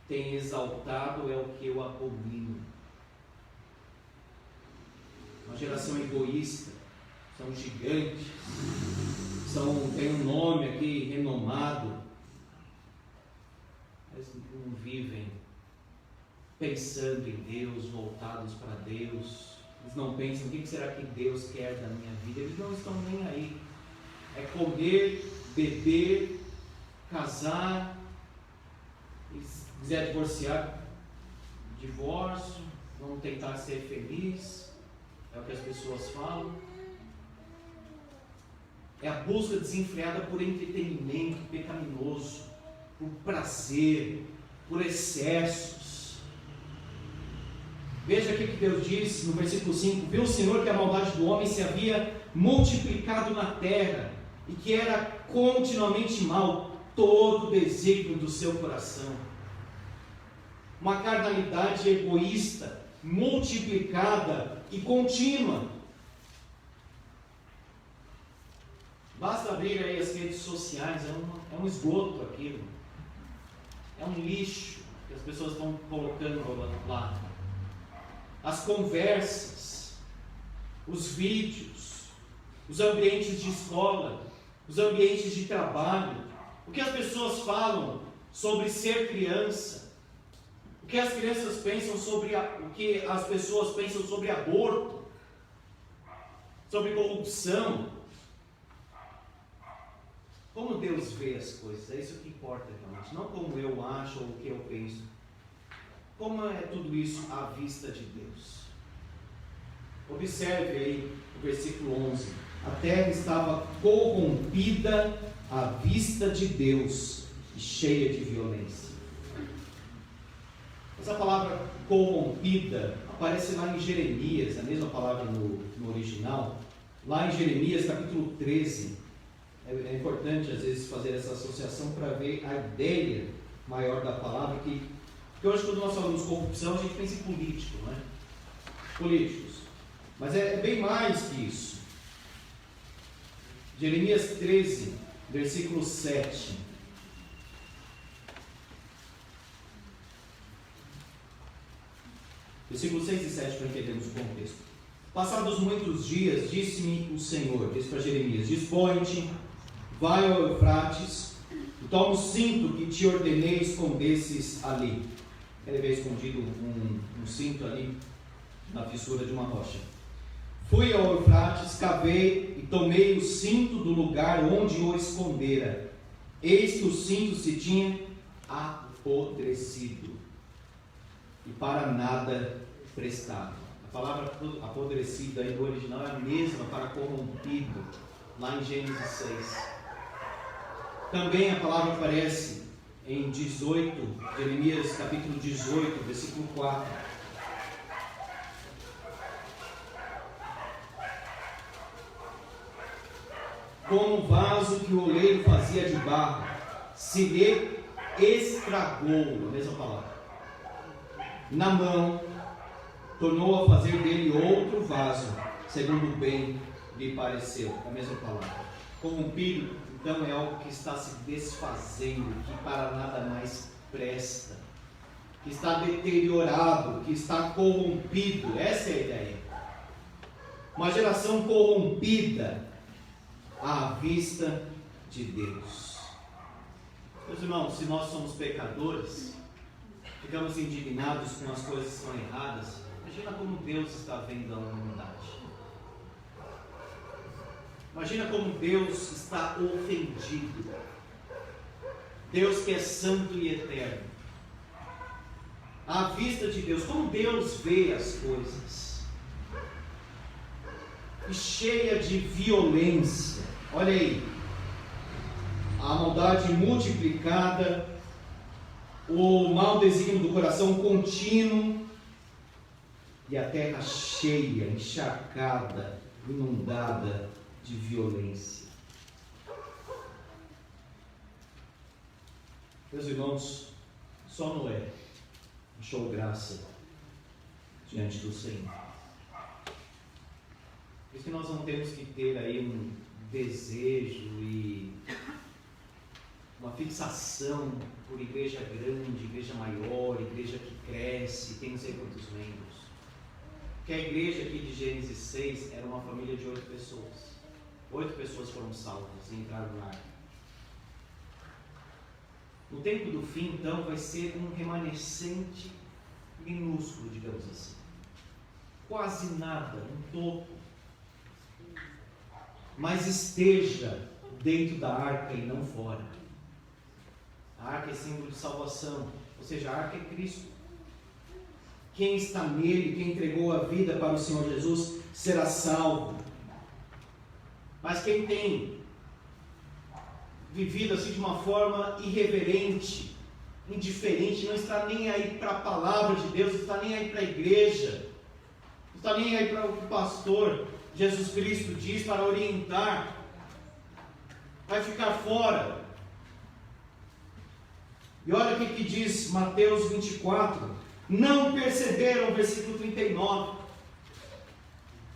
têm exaltado é o que eu abomino. Uma geração egoísta, são gigantes, tem um nome aqui renomado. Eles não vivem pensando em Deus, voltados para Deus. Eles não pensam, o que será que Deus quer da minha vida? Eles não estão nem aí. É comer, beber, casar, e se quiser divorciar, divórcio, vamos tentar ser feliz, é o que as pessoas falam. É a busca desenfreada por entretenimento pecaminoso, por prazer, por excessos. Veja aqui que Deus diz no versículo 5: viu o Senhor que a maldade do homem se havia multiplicado na terra, e que era continuamente mal todo o desígnio do seu coração. Uma carnalidade egoísta, multiplicada e contínua. Basta abrir aí as redes sociais, é um esgoto aquilo. É um lixo que as pessoas estão colocando lá. As conversas, os vídeos, os ambientes de escola, os ambientes de trabalho, o que as pessoas falam sobre ser criança, o que as crianças pensam sobre o que as pessoas pensam sobre aborto, sobre corrupção. Como Deus vê as coisas, é isso que importa realmente, não como eu acho ou o que eu penso. Como é tudo isso à vista de Deus? Observe aí o versículo 11. A terra estava corrompida à vista de Deus e cheia de violência. Essa palavra corrompida aparece lá em Jeremias, a mesma palavra no original. Lá em Jeremias capítulo 13. É importante às vezes fazer essa associação para ver a ideia maior da palavra, porque hoje quando nós falamos corrupção a gente pensa em político, não é? Políticos. Mas é bem mais que isso. Jeremias 13, versículo 7. Versículos 6 e 7 para entendermos o contexto. Passados muitos dias, disse-me o Senhor, disse para Jeremias: dispõe-te, vai ao Eufrates, e toma o cinto que te ordenei escondesses ali. Ele havia escondido um cinto ali na fissura de uma rocha. Fui ao Eufrates, cavei e tomei o cinto do lugar onde o escondera. Eis que o cinto se tinha apodrecido e para nada prestava. A palavra apodrecido aí do original é a mesma para corrompido, lá em Gênesis 6. Também a palavra aparece em 18, Jeremias capítulo 18, versículo 4. Como um vaso que o oleiro fazia de barro, se lhe estragou, a mesma palavra, na mão, tornou a fazer dele outro vaso, segundo bem lhe pareceu, a mesma palavra. Corrompido, então, é algo que está se desfazendo, que para nada mais presta, que está deteriorado, que está corrompido. Essa é a ideia. Uma geração corrompida à vista de Deus. Meus irmãos, se nós somos pecadores, ficamos indignados com as coisas que são erradas, imagina como Deus está vendo a humanidade. Imagina como Deus está ofendido. Deus que é santo e eterno. À vista de Deus, como Deus vê as coisas. E cheia de violência. Olha aí. A maldade multiplicada, o mau desígnio do coração contínuo, e a terra cheia, encharcada, inundada de violência. Meus irmãos, só Noé achou graça diante do Senhor. Por isso que nós não temos que ter aí um desejo e uma fixação por igreja grande, igreja maior, igreja que cresce, tem não sei quantos membros. Porque a igreja aqui de Gênesis 6 era uma família de 8 pessoas. 8 pessoas foram salvas e entraram no arca. No tempo do fim, então, vai ser um remanescente minúsculo, digamos assim. Quase nada, um topo. Mas esteja dentro da arca e não fora. A arca é símbolo de salvação, ou seja, a arca é Cristo. Quem está nele, quem entregou a vida para o Senhor Jesus, será salvo. Mas quem tem vivido assim de uma forma irreverente, indiferente, não está nem aí para a palavra de Deus, não está nem aí para a igreja, não está nem aí para o que o pastor Jesus Cristo diz para orientar, vai ficar fora. E olha o que diz Mateus 24, não perceberam, versículo 39,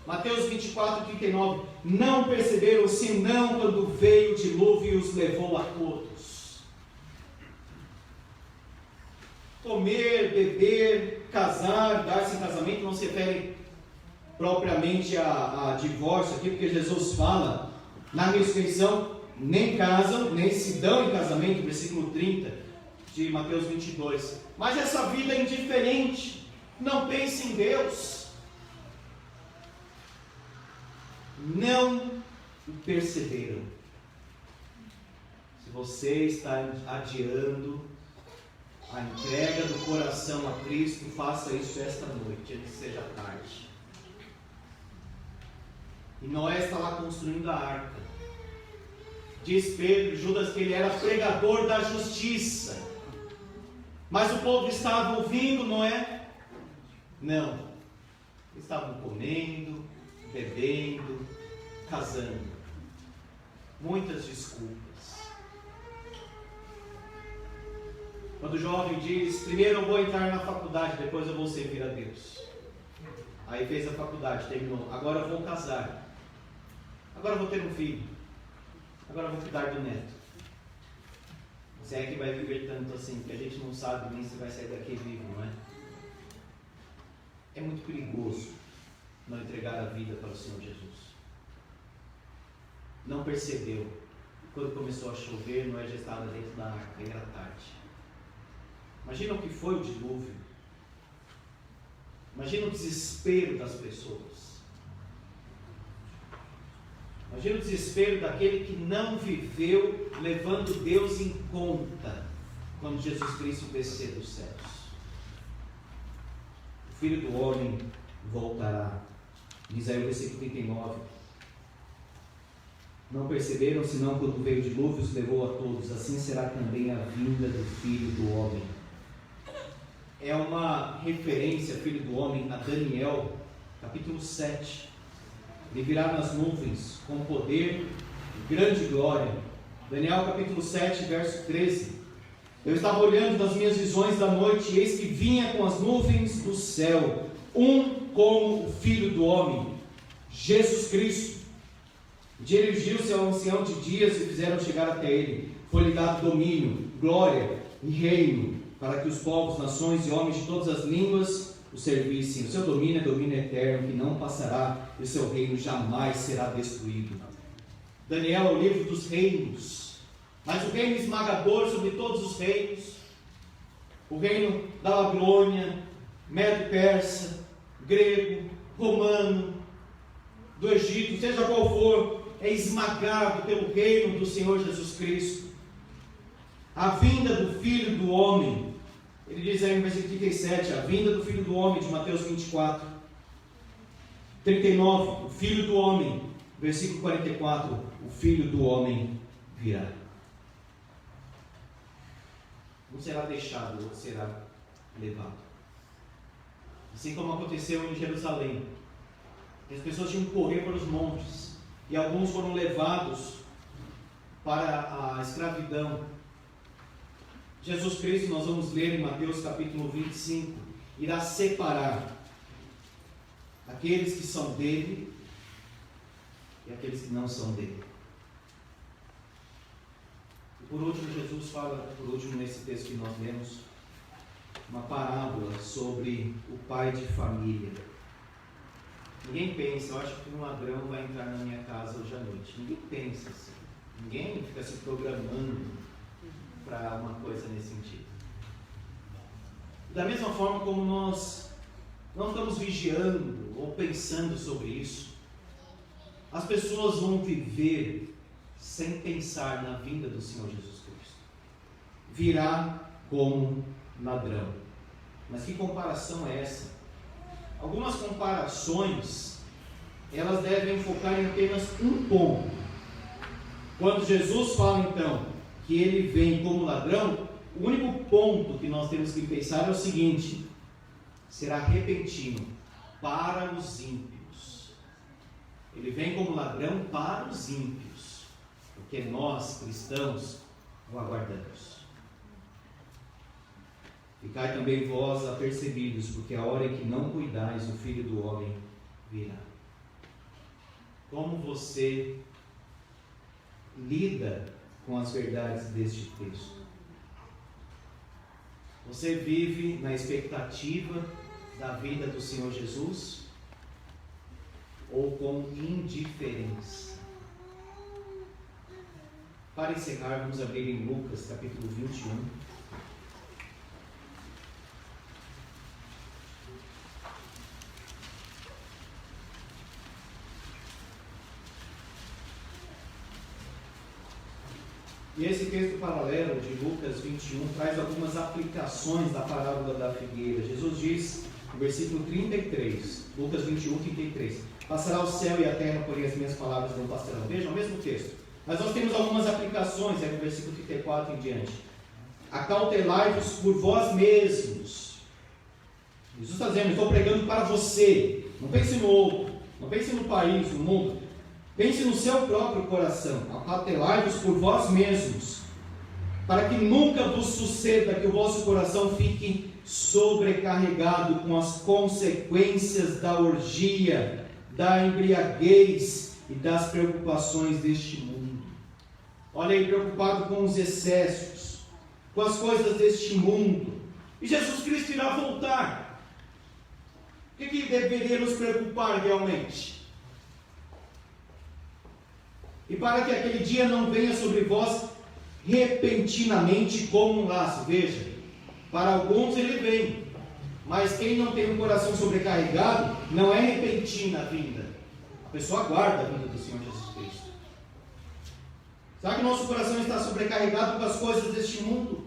Mateus 24, 39, não perceberam, senão quando veio o dilúvio e os levou a todos. Comer, beber, casar, dar-se em casamento, não se refere propriamente a divórcio aqui, porque Jesus fala na ressurreição, nem casam, nem se dão em casamento, versículo 30 de Mateus 22. Mas essa vida é indiferente, não pense em Deus. Não o perceberam. Se você está adiando a entrega do coração a Cristo, faça isso esta noite, antes que seja tarde. E Noé está lá construindo a arca. Diz Pedro, Judas, que ele era pregador da justiça. Mas o povo estava ouvindo Noé? Não. Estavam comendo, bebendo, casando. Muitas desculpas. Quando o jovem diz, primeiro eu vou entrar na faculdade, depois eu vou servir a Deus. Aí fez a faculdade, terminou. Agora eu vou casar. Agora eu vou ter um filho. Agora eu vou cuidar do neto. Você é que vai viver tanto assim, que a gente não sabe nem se vai sair daqui vivo, não é? É muito perigoso não entregar a vida para o Senhor Jesus. Não percebeu. Quando começou a chover, Noé já estava dentro da arca, era tarde. Imagina o que foi o dilúvio. Imagina o desespero das pessoas. Imagina o desespero daquele que não viveu levando Deus em conta quando Jesus Cristo descer dos céus. O Filho do Homem voltará. Diz aí o versículo 39. Não perceberam, senão quando veio o dilúvio os levou a todos. Assim será também a vinda do Filho do Homem. É uma referência, Filho do Homem, a Daniel, capítulo 7. Ele virá nas nuvens com poder e grande glória. Daniel capítulo 7, verso 13. Eu estava olhando nas minhas visões da noite, e eis que vinha com as nuvens do céu, um como o Filho do Homem, Jesus Cristo. Dirigiu-se ao ancião de dias e fizeram chegar até ele. Foi-lhe dado domínio, glória e reino, para que os povos, nações e homens de todas as línguas o servissem. O seu domínio é domínio eterno, que não passará, e o seu reino jamais será destruído. Daniel é o livro dos reinos, mas o reino esmagador sobre todos os reinos, o reino da Babilônia, Medo-Persa, grego, romano, do Egito, seja qual for, é esmagado pelo reino do Senhor Jesus Cristo. A vinda do Filho do Homem, ele diz aí no versículo 37, a vinda do Filho do Homem, de Mateus 24. 39, o Filho do Homem. Versículo 44, o Filho do Homem virá. Não será deixado, ou será levado. Assim como aconteceu em Jerusalém. As pessoas tinham que correr para os montes. E alguns foram levados para a escravidão. Jesus Cristo, nós vamos ler em Mateus capítulo 25, irá separar aqueles que são dele e aqueles que não são dele. E por último, Jesus fala, nesse texto que nós lemos, uma parábola sobre o pai de família. Ninguém pensa, eu acho que um ladrão vai entrar na minha casa hoje à noite. Ninguém pensa assim. Ninguém fica se programando para uma coisa nesse sentido. Da mesma forma como nós não estamos vigiando ou pensando sobre isso, as pessoas vão viver sem pensar na vinda do Senhor Jesus Cristo. Virá como ladrão. Mas que comparação é essa? Algumas comparações, elas devem focar em apenas um ponto. Quando Jesus fala então que ele vem como ladrão, o único ponto que nós temos que pensar é o seguinte: será repentino para os ímpios. Ele vem como ladrão para os ímpios, porque nós, cristãos, o aguardamos. Ficai também vós apercebidos, porque a hora em que não cuidais, o Filho do Homem virá. Como você lida com as verdades deste texto? Você vive na expectativa da vinda do Senhor Jesus ou com indiferença? Para encerrar, vamos abrir em Lucas capítulo 21. E esse texto paralelo de Lucas 21 traz algumas aplicações da parábola da figueira. Jesus diz, no versículo 33, Lucas 21, 33, passará o céu e a terra, porém as minhas palavras não passarão. Vejam, o mesmo texto. Mas nós temos algumas aplicações, no versículo 34 em diante. Acautelai-vos por vós mesmos. Jesus está dizendo, estou pregando para você. Não pense no outro, não pense no país, no mundo. Pense no seu próprio coração. Acautelai-vos por vós mesmos, para que nunca vos suceda que o vosso coração fique sobrecarregado com as consequências da orgia, da embriaguez e das preocupações deste mundo. Olha aí, preocupado com os excessos, com as coisas deste mundo. E Jesus Cristo irá voltar. O que deveria nos preocupar realmente? E para que aquele dia não venha sobre vós repentinamente como um laço. Veja, para alguns ele vem, mas quem não tem o coração sobrecarregado, não é repentina a vinda. A pessoa aguarda a vinda do Senhor Jesus Cristo. Será que o nosso coração está sobrecarregado com as coisas deste mundo?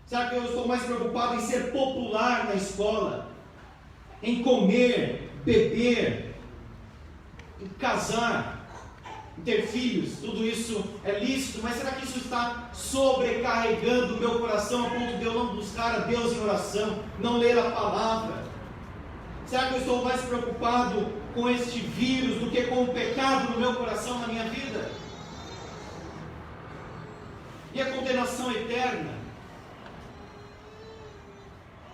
Será que eu estou mais preocupado em ser popular na escola, em comer, beber, em casar, em ter filhos? Tudo isso é lícito, mas será que isso está sobrecarregando o meu coração a ponto de eu não buscar a Deus em oração, não ler a palavra? Será que eu estou mais preocupado com este vírus do que com o pecado no meu coração, na minha vida? E a condenação eterna?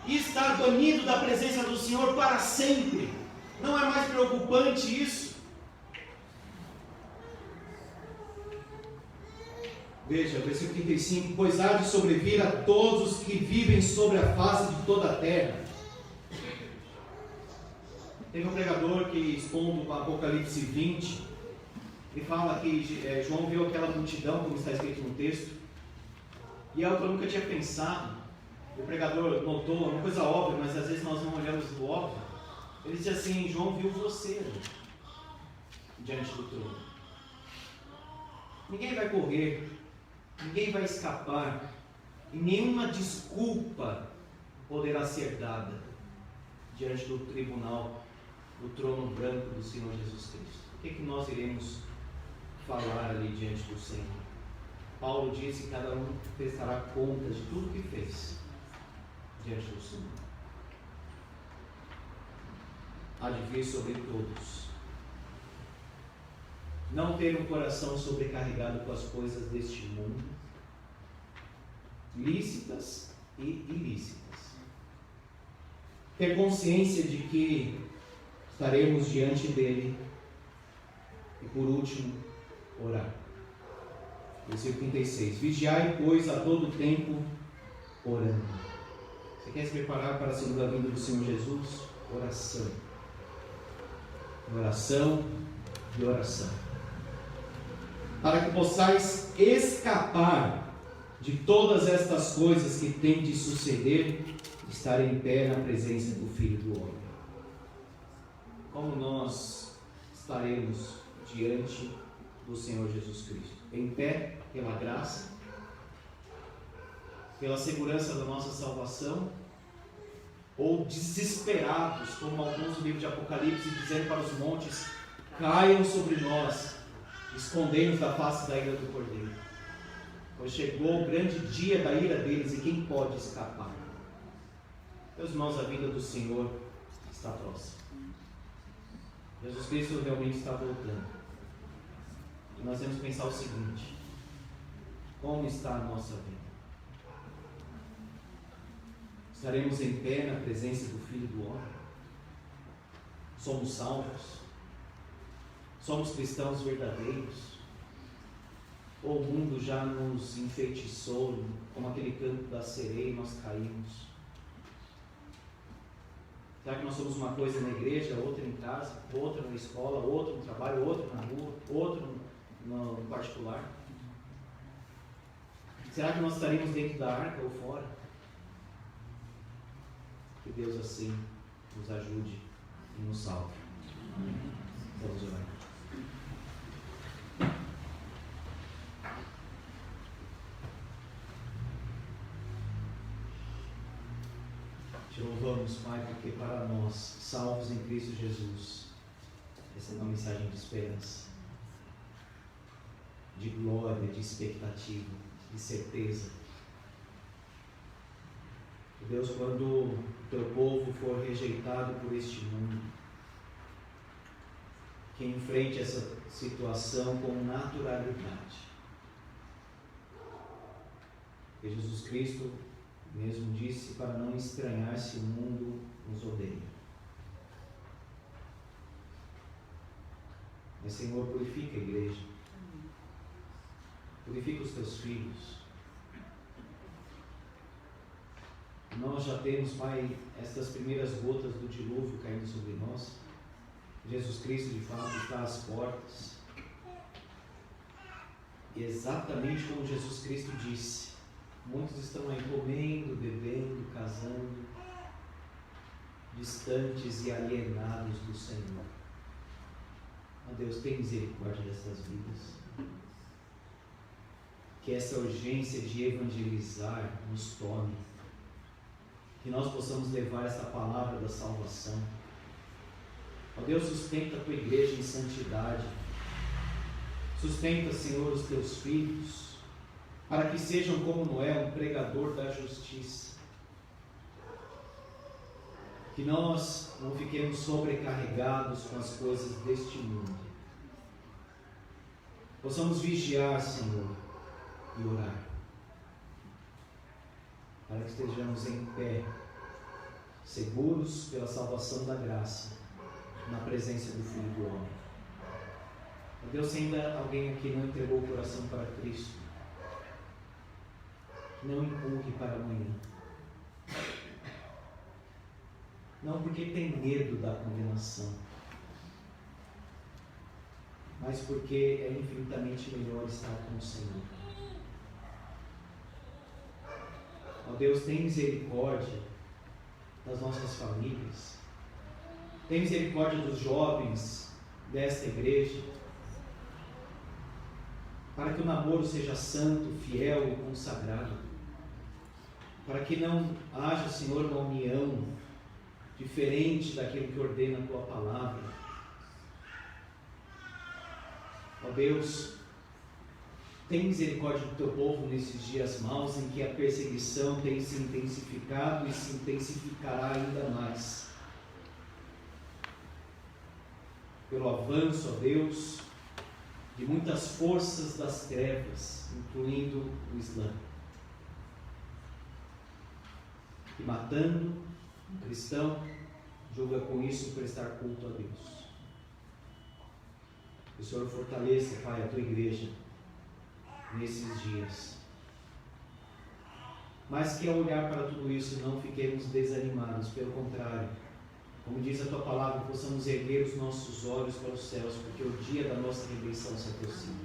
E estar banido da presença do Senhor para sempre? Não é mais preocupante isso? Veja, versículo 35, pois há de sobrevir a todos os que vivem sobre a face de toda a terra. Teve um pregador que, expondo o Apocalipse 20, ele fala que João viu aquela multidão, como está escrito no texto, e é algo que eu nunca tinha pensado. O pregador notou, uma coisa óbvia, mas às vezes nós não olhamos o óbvio. Ele disse assim, João viu você diante do trono. Ninguém vai correr, ninguém vai escapar, e nenhuma desculpa poderá ser dada diante do tribunal, do trono branco do Senhor Jesus Cristo. O que nós iremos falar ali diante do Senhor? Paulo disse que cada um prestará contas de tudo que fez diante do Senhor. Há de vir sobre todos. Não ter um coração sobrecarregado com as coisas deste mundo, lícitas e ilícitas. Ter consciência de que estaremos diante dele. E por último, orar. Versículo 36. Vigiai, pois, a todo tempo orando. Você quer se preparar para a segunda vinda do Senhor Jesus? Oração. Oração e oração. Para que possais escapar de todas estas coisas que têm de suceder, estar em pé na presença do Filho do Homem. Como nós estaremos diante do Senhor Jesus Cristo? Em pé pela graça, pela segurança da nossa salvação, ou desesperados, como alguns no livro de Apocalipse, dizendo para os montes: caiam sobre nós, escondemos da face da ira do Cordeiro, pois chegou o grande dia da ira deles, e quem pode escapar? Meus irmãos, a vinda do Senhor está próxima. Jesus Cristo realmente está voltando. E nós temos que pensar o seguinte: como está a nossa vida? Estaremos em pé na presença do Filho do Homem? Somos salvos? Somos cristãos verdadeiros? Ou o mundo já nos enfeitiçou, como aquele canto da sereia, e nós caímos? Será que nós somos uma coisa na igreja, outra em casa, outra na escola, outra no trabalho, outra na rua, outra no particular? Será que nós estaremos dentro da arca ou fora? Que Deus assim nos ajude e nos salve. Vamos orar. Te louvamos, Pai, porque para nós, salvos em Cristo Jesus, essa é uma mensagem de esperança, de glória, de expectativa, de certeza. Deus, quando o teu povo for rejeitado por este mundo, que enfrente essa situação com naturalidade. E Jesus Cristo mesmo disse para não estranhar se o mundo nos odeia. Mas, Senhor, purifica a igreja. Purifica os teus filhos. Nós já temos, Pai, estas primeiras gotas do dilúvio caindo sobre nós. Jesus Cristo, de fato, está às portas. E exatamente como Jesus Cristo disse, muitos estão aí comendo, bebendo, casando, distantes e alienados do Senhor. Ó Deus, tem misericórdia dessas vidas. Que essa urgência de evangelizar nos tome. Que nós possamos levar essa palavra da salvação. Ó Deus, sustenta a tua igreja em santidade. Sustenta, Senhor, os teus filhos, para que sejam como Noé, um pregador da justiça. Que nós não fiquemos sobrecarregados com as coisas deste mundo. Possamos vigiar, Senhor, e orar, para que estejamos em pé, seguros pela salvação da graça, na presença do Filho do Homem. Deus, se ainda alguém aqui não entregou o coração para Cristo, não empurre para amanhã. Não porque tem medo da condenação, mas porque é infinitamente melhor estar com o Senhor. Ó Deus, tem misericórdia das nossas famílias. Tem misericórdia dos jovens desta igreja, para que o namoro seja santo, fiel e consagrado, para que não haja, Senhor, uma união diferente daquilo que ordena a tua palavra. Ó Deus, tem misericórdia do teu povo nesses dias maus em que a perseguição tem se intensificado e se intensificará ainda mais. Pelo avanço, ó Deus, de muitas forças das trevas, incluindo o Islã, e matando um cristão, julga com isso prestar culto a Deus. Que o Senhor fortaleça, Pai, a tua igreja nesses dias, mas que ao olhar para tudo isso não fiquemos desanimados, pelo contrário, como diz a tua palavra, possamos erguer os nossos olhos para os céus, porque o dia da nossa redenção se aproxima.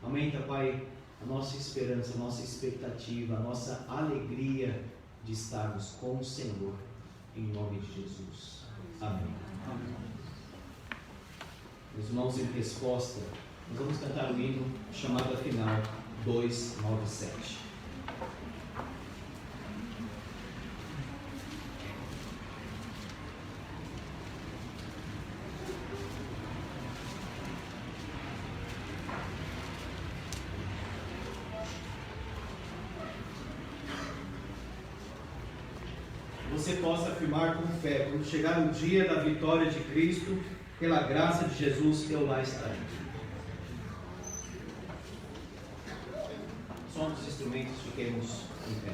Aumenta, Pai, a nossa esperança, a nossa expectativa, a nossa alegria de estarmos com o Senhor, em nome de Jesus. Amém. Meus irmãos, em resposta, nós vamos cantar o hino chamada final 297. Você possa afirmar com fé, quando chegar o dia da vitória de Cristo, pela graça de Jesus, eu lá estarei. Som dos instrumentos, fiquemos em pé.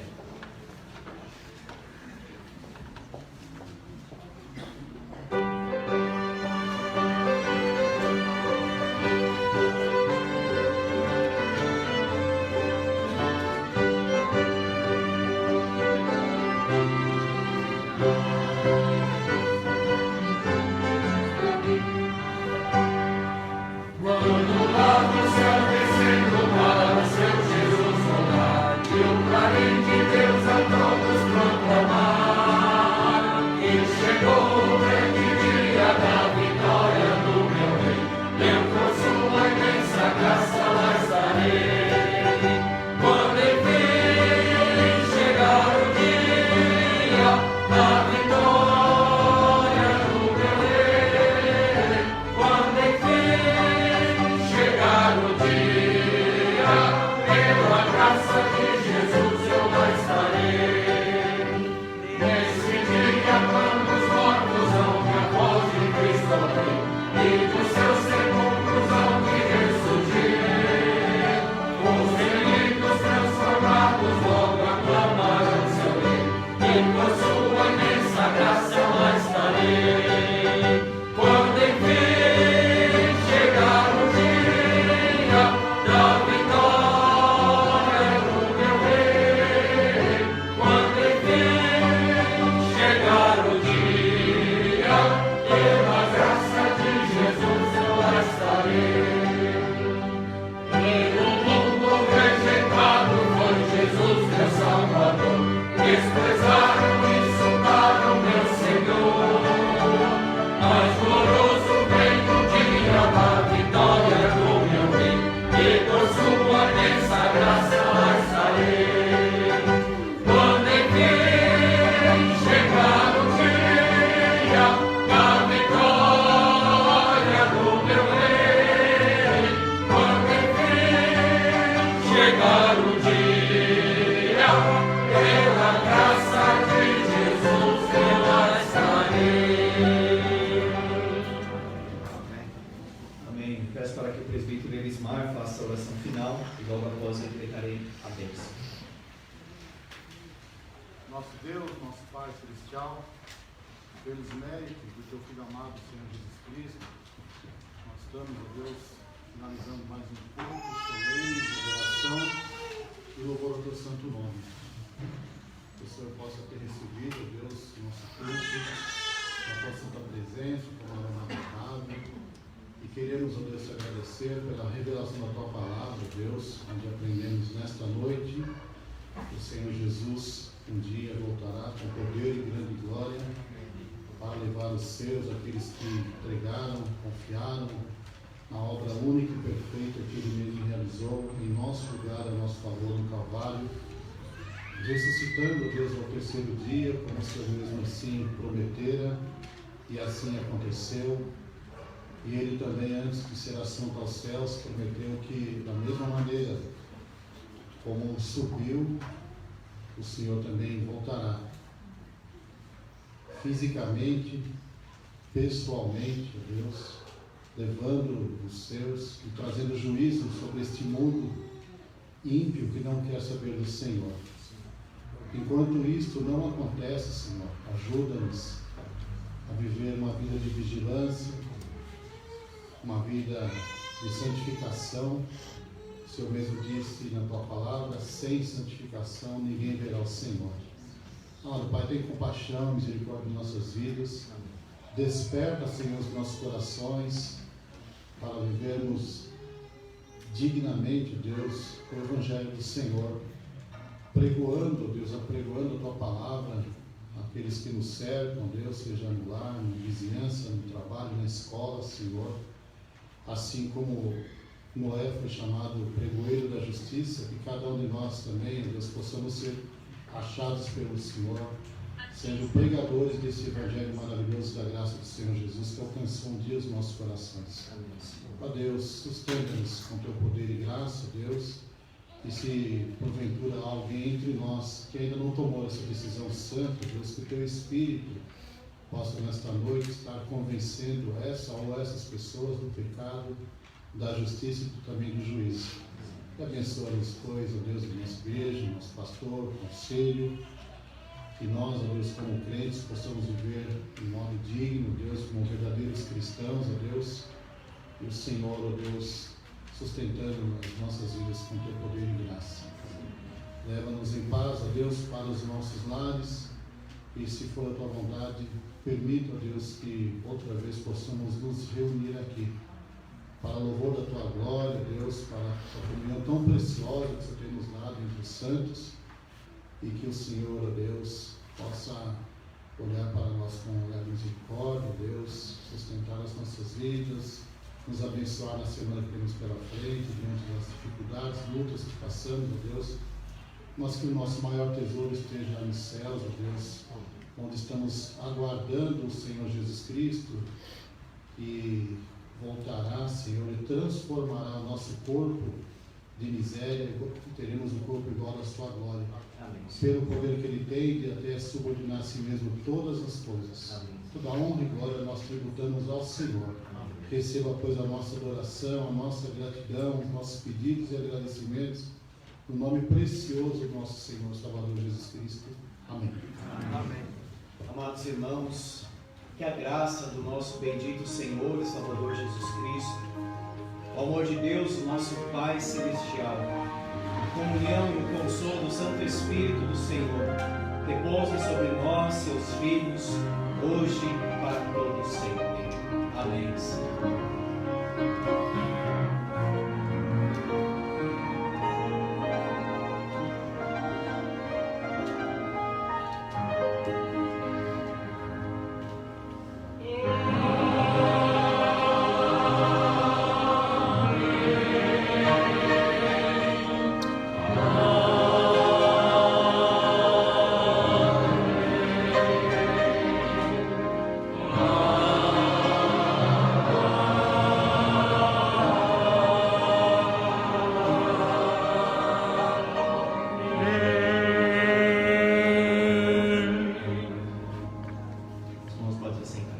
Pelos méritos do teu Filho amado, Senhor Jesus Cristo, nós estamos, ó Deus, finalizando mais um culto solene de adoração e louvor ao teu santo nome. Que o Senhor possa ter recebido, ó Deus, nosso culto, a tua santa presença, como agradável, e queremos, ó Deus, te agradecer pela revelação da tua palavra, ó Deus, onde aprendemos nesta noite que o Senhor Jesus um dia voltará com poder e grande glória para levar os seus, aqueles que entregaram, confiaram na obra única e perfeita que Ele mesmo realizou em nosso lugar, a nosso favor no Calvário, ressuscitando, Deus, ao terceiro dia, como o Senhor mesmo assim prometera, e assim aconteceu. E Ele também, antes de ser assunto aos céus, prometeu que, da mesma maneira como subiu, o Senhor também voltará. Fisicamente, pessoalmente, Deus, levando os seus e trazendo juízo sobre este mundo ímpio que não quer saber do Senhor. Enquanto isto não acontece, Senhor, ajuda-nos a viver uma vida de vigilância, uma vida de santificação. O Senhor mesmo disse na tua palavra: sem santificação ninguém verá o Senhor. Olha, Pai, tem compaixão e misericórdia em nossas vidas. Desperta, Senhor, os nossos corações para vivermos dignamente, Deus, o Evangelho do Senhor, pregoando, Deus, apregoando a Tua palavra àqueles que nos cercam, Deus, seja no lar, na vizinhança, no trabalho, na escola, Senhor. Assim como Noé foi chamado pregoeiro da justiça, que cada um de nós também, Deus, possamos ser achados pelo Senhor, sendo pregadores desse Evangelho maravilhoso da graça do Senhor Jesus, que alcançou um dia os nossos corações. Ó Deus, sustenta-nos com Teu poder e graça, Deus, e se porventura há alguém entre nós que ainda não tomou essa decisão santa, Deus, que o Teu Espírito possa nesta noite estar convencendo essa ou essas pessoas do pecado, da justiça e também do juízo. E abençoa-nos, pois, ó Deus, do nosso igreja, nosso pastor, conselho, que nós, ó Deus, como crentes, possamos viver de modo digno, Deus, como verdadeiros cristãos, ó Deus, e o Senhor, ó Deus, sustentando as nossas vidas com Teu poder e graça. Leva-nos em paz, ó Deus, para os nossos lares, e se for a Tua vontade, permita, ó Deus, que outra vez possamos nos reunir aqui, para o louvor da Tua glória, Deus, para a comunhão tão preciosa que o Senhor tem nos dado entre os santos, e que o Senhor, ó Deus, possa olhar para nós com um olhar de misericórdia, Deus, sustentar as nossas vidas, nos abençoar na semana que temos pela frente, diante das dificuldades, lutas que passamos, ó Deus, mas que o nosso maior tesouro esteja nos céus, ó Deus, onde estamos aguardando o Senhor Jesus Cristo, e voltará, Senhor, e transformará o nosso corpo de miséria, e teremos um corpo igual à Sua glória. Amém. Pelo poder que Ele tem de até subordinar a si mesmo todas as coisas. Amém. Toda honra e glória nós tributamos ao Senhor. Amém. Receba, pois, a nossa adoração, a nossa gratidão, os nossos pedidos e agradecimentos, no nome precioso do nosso Senhor Salvador Jesus Cristo. Amém. Amém. Amados irmãos, que a graça do nosso bendito Senhor e Salvador Jesus Cristo, o amor de Deus, o nosso Pai Celestial, a comunhão e o consolo do Santo Espírito do Senhor, repousem sobre nós, seus filhos, hoje e para todos sempre. Amém, Senhor. Pode sentar.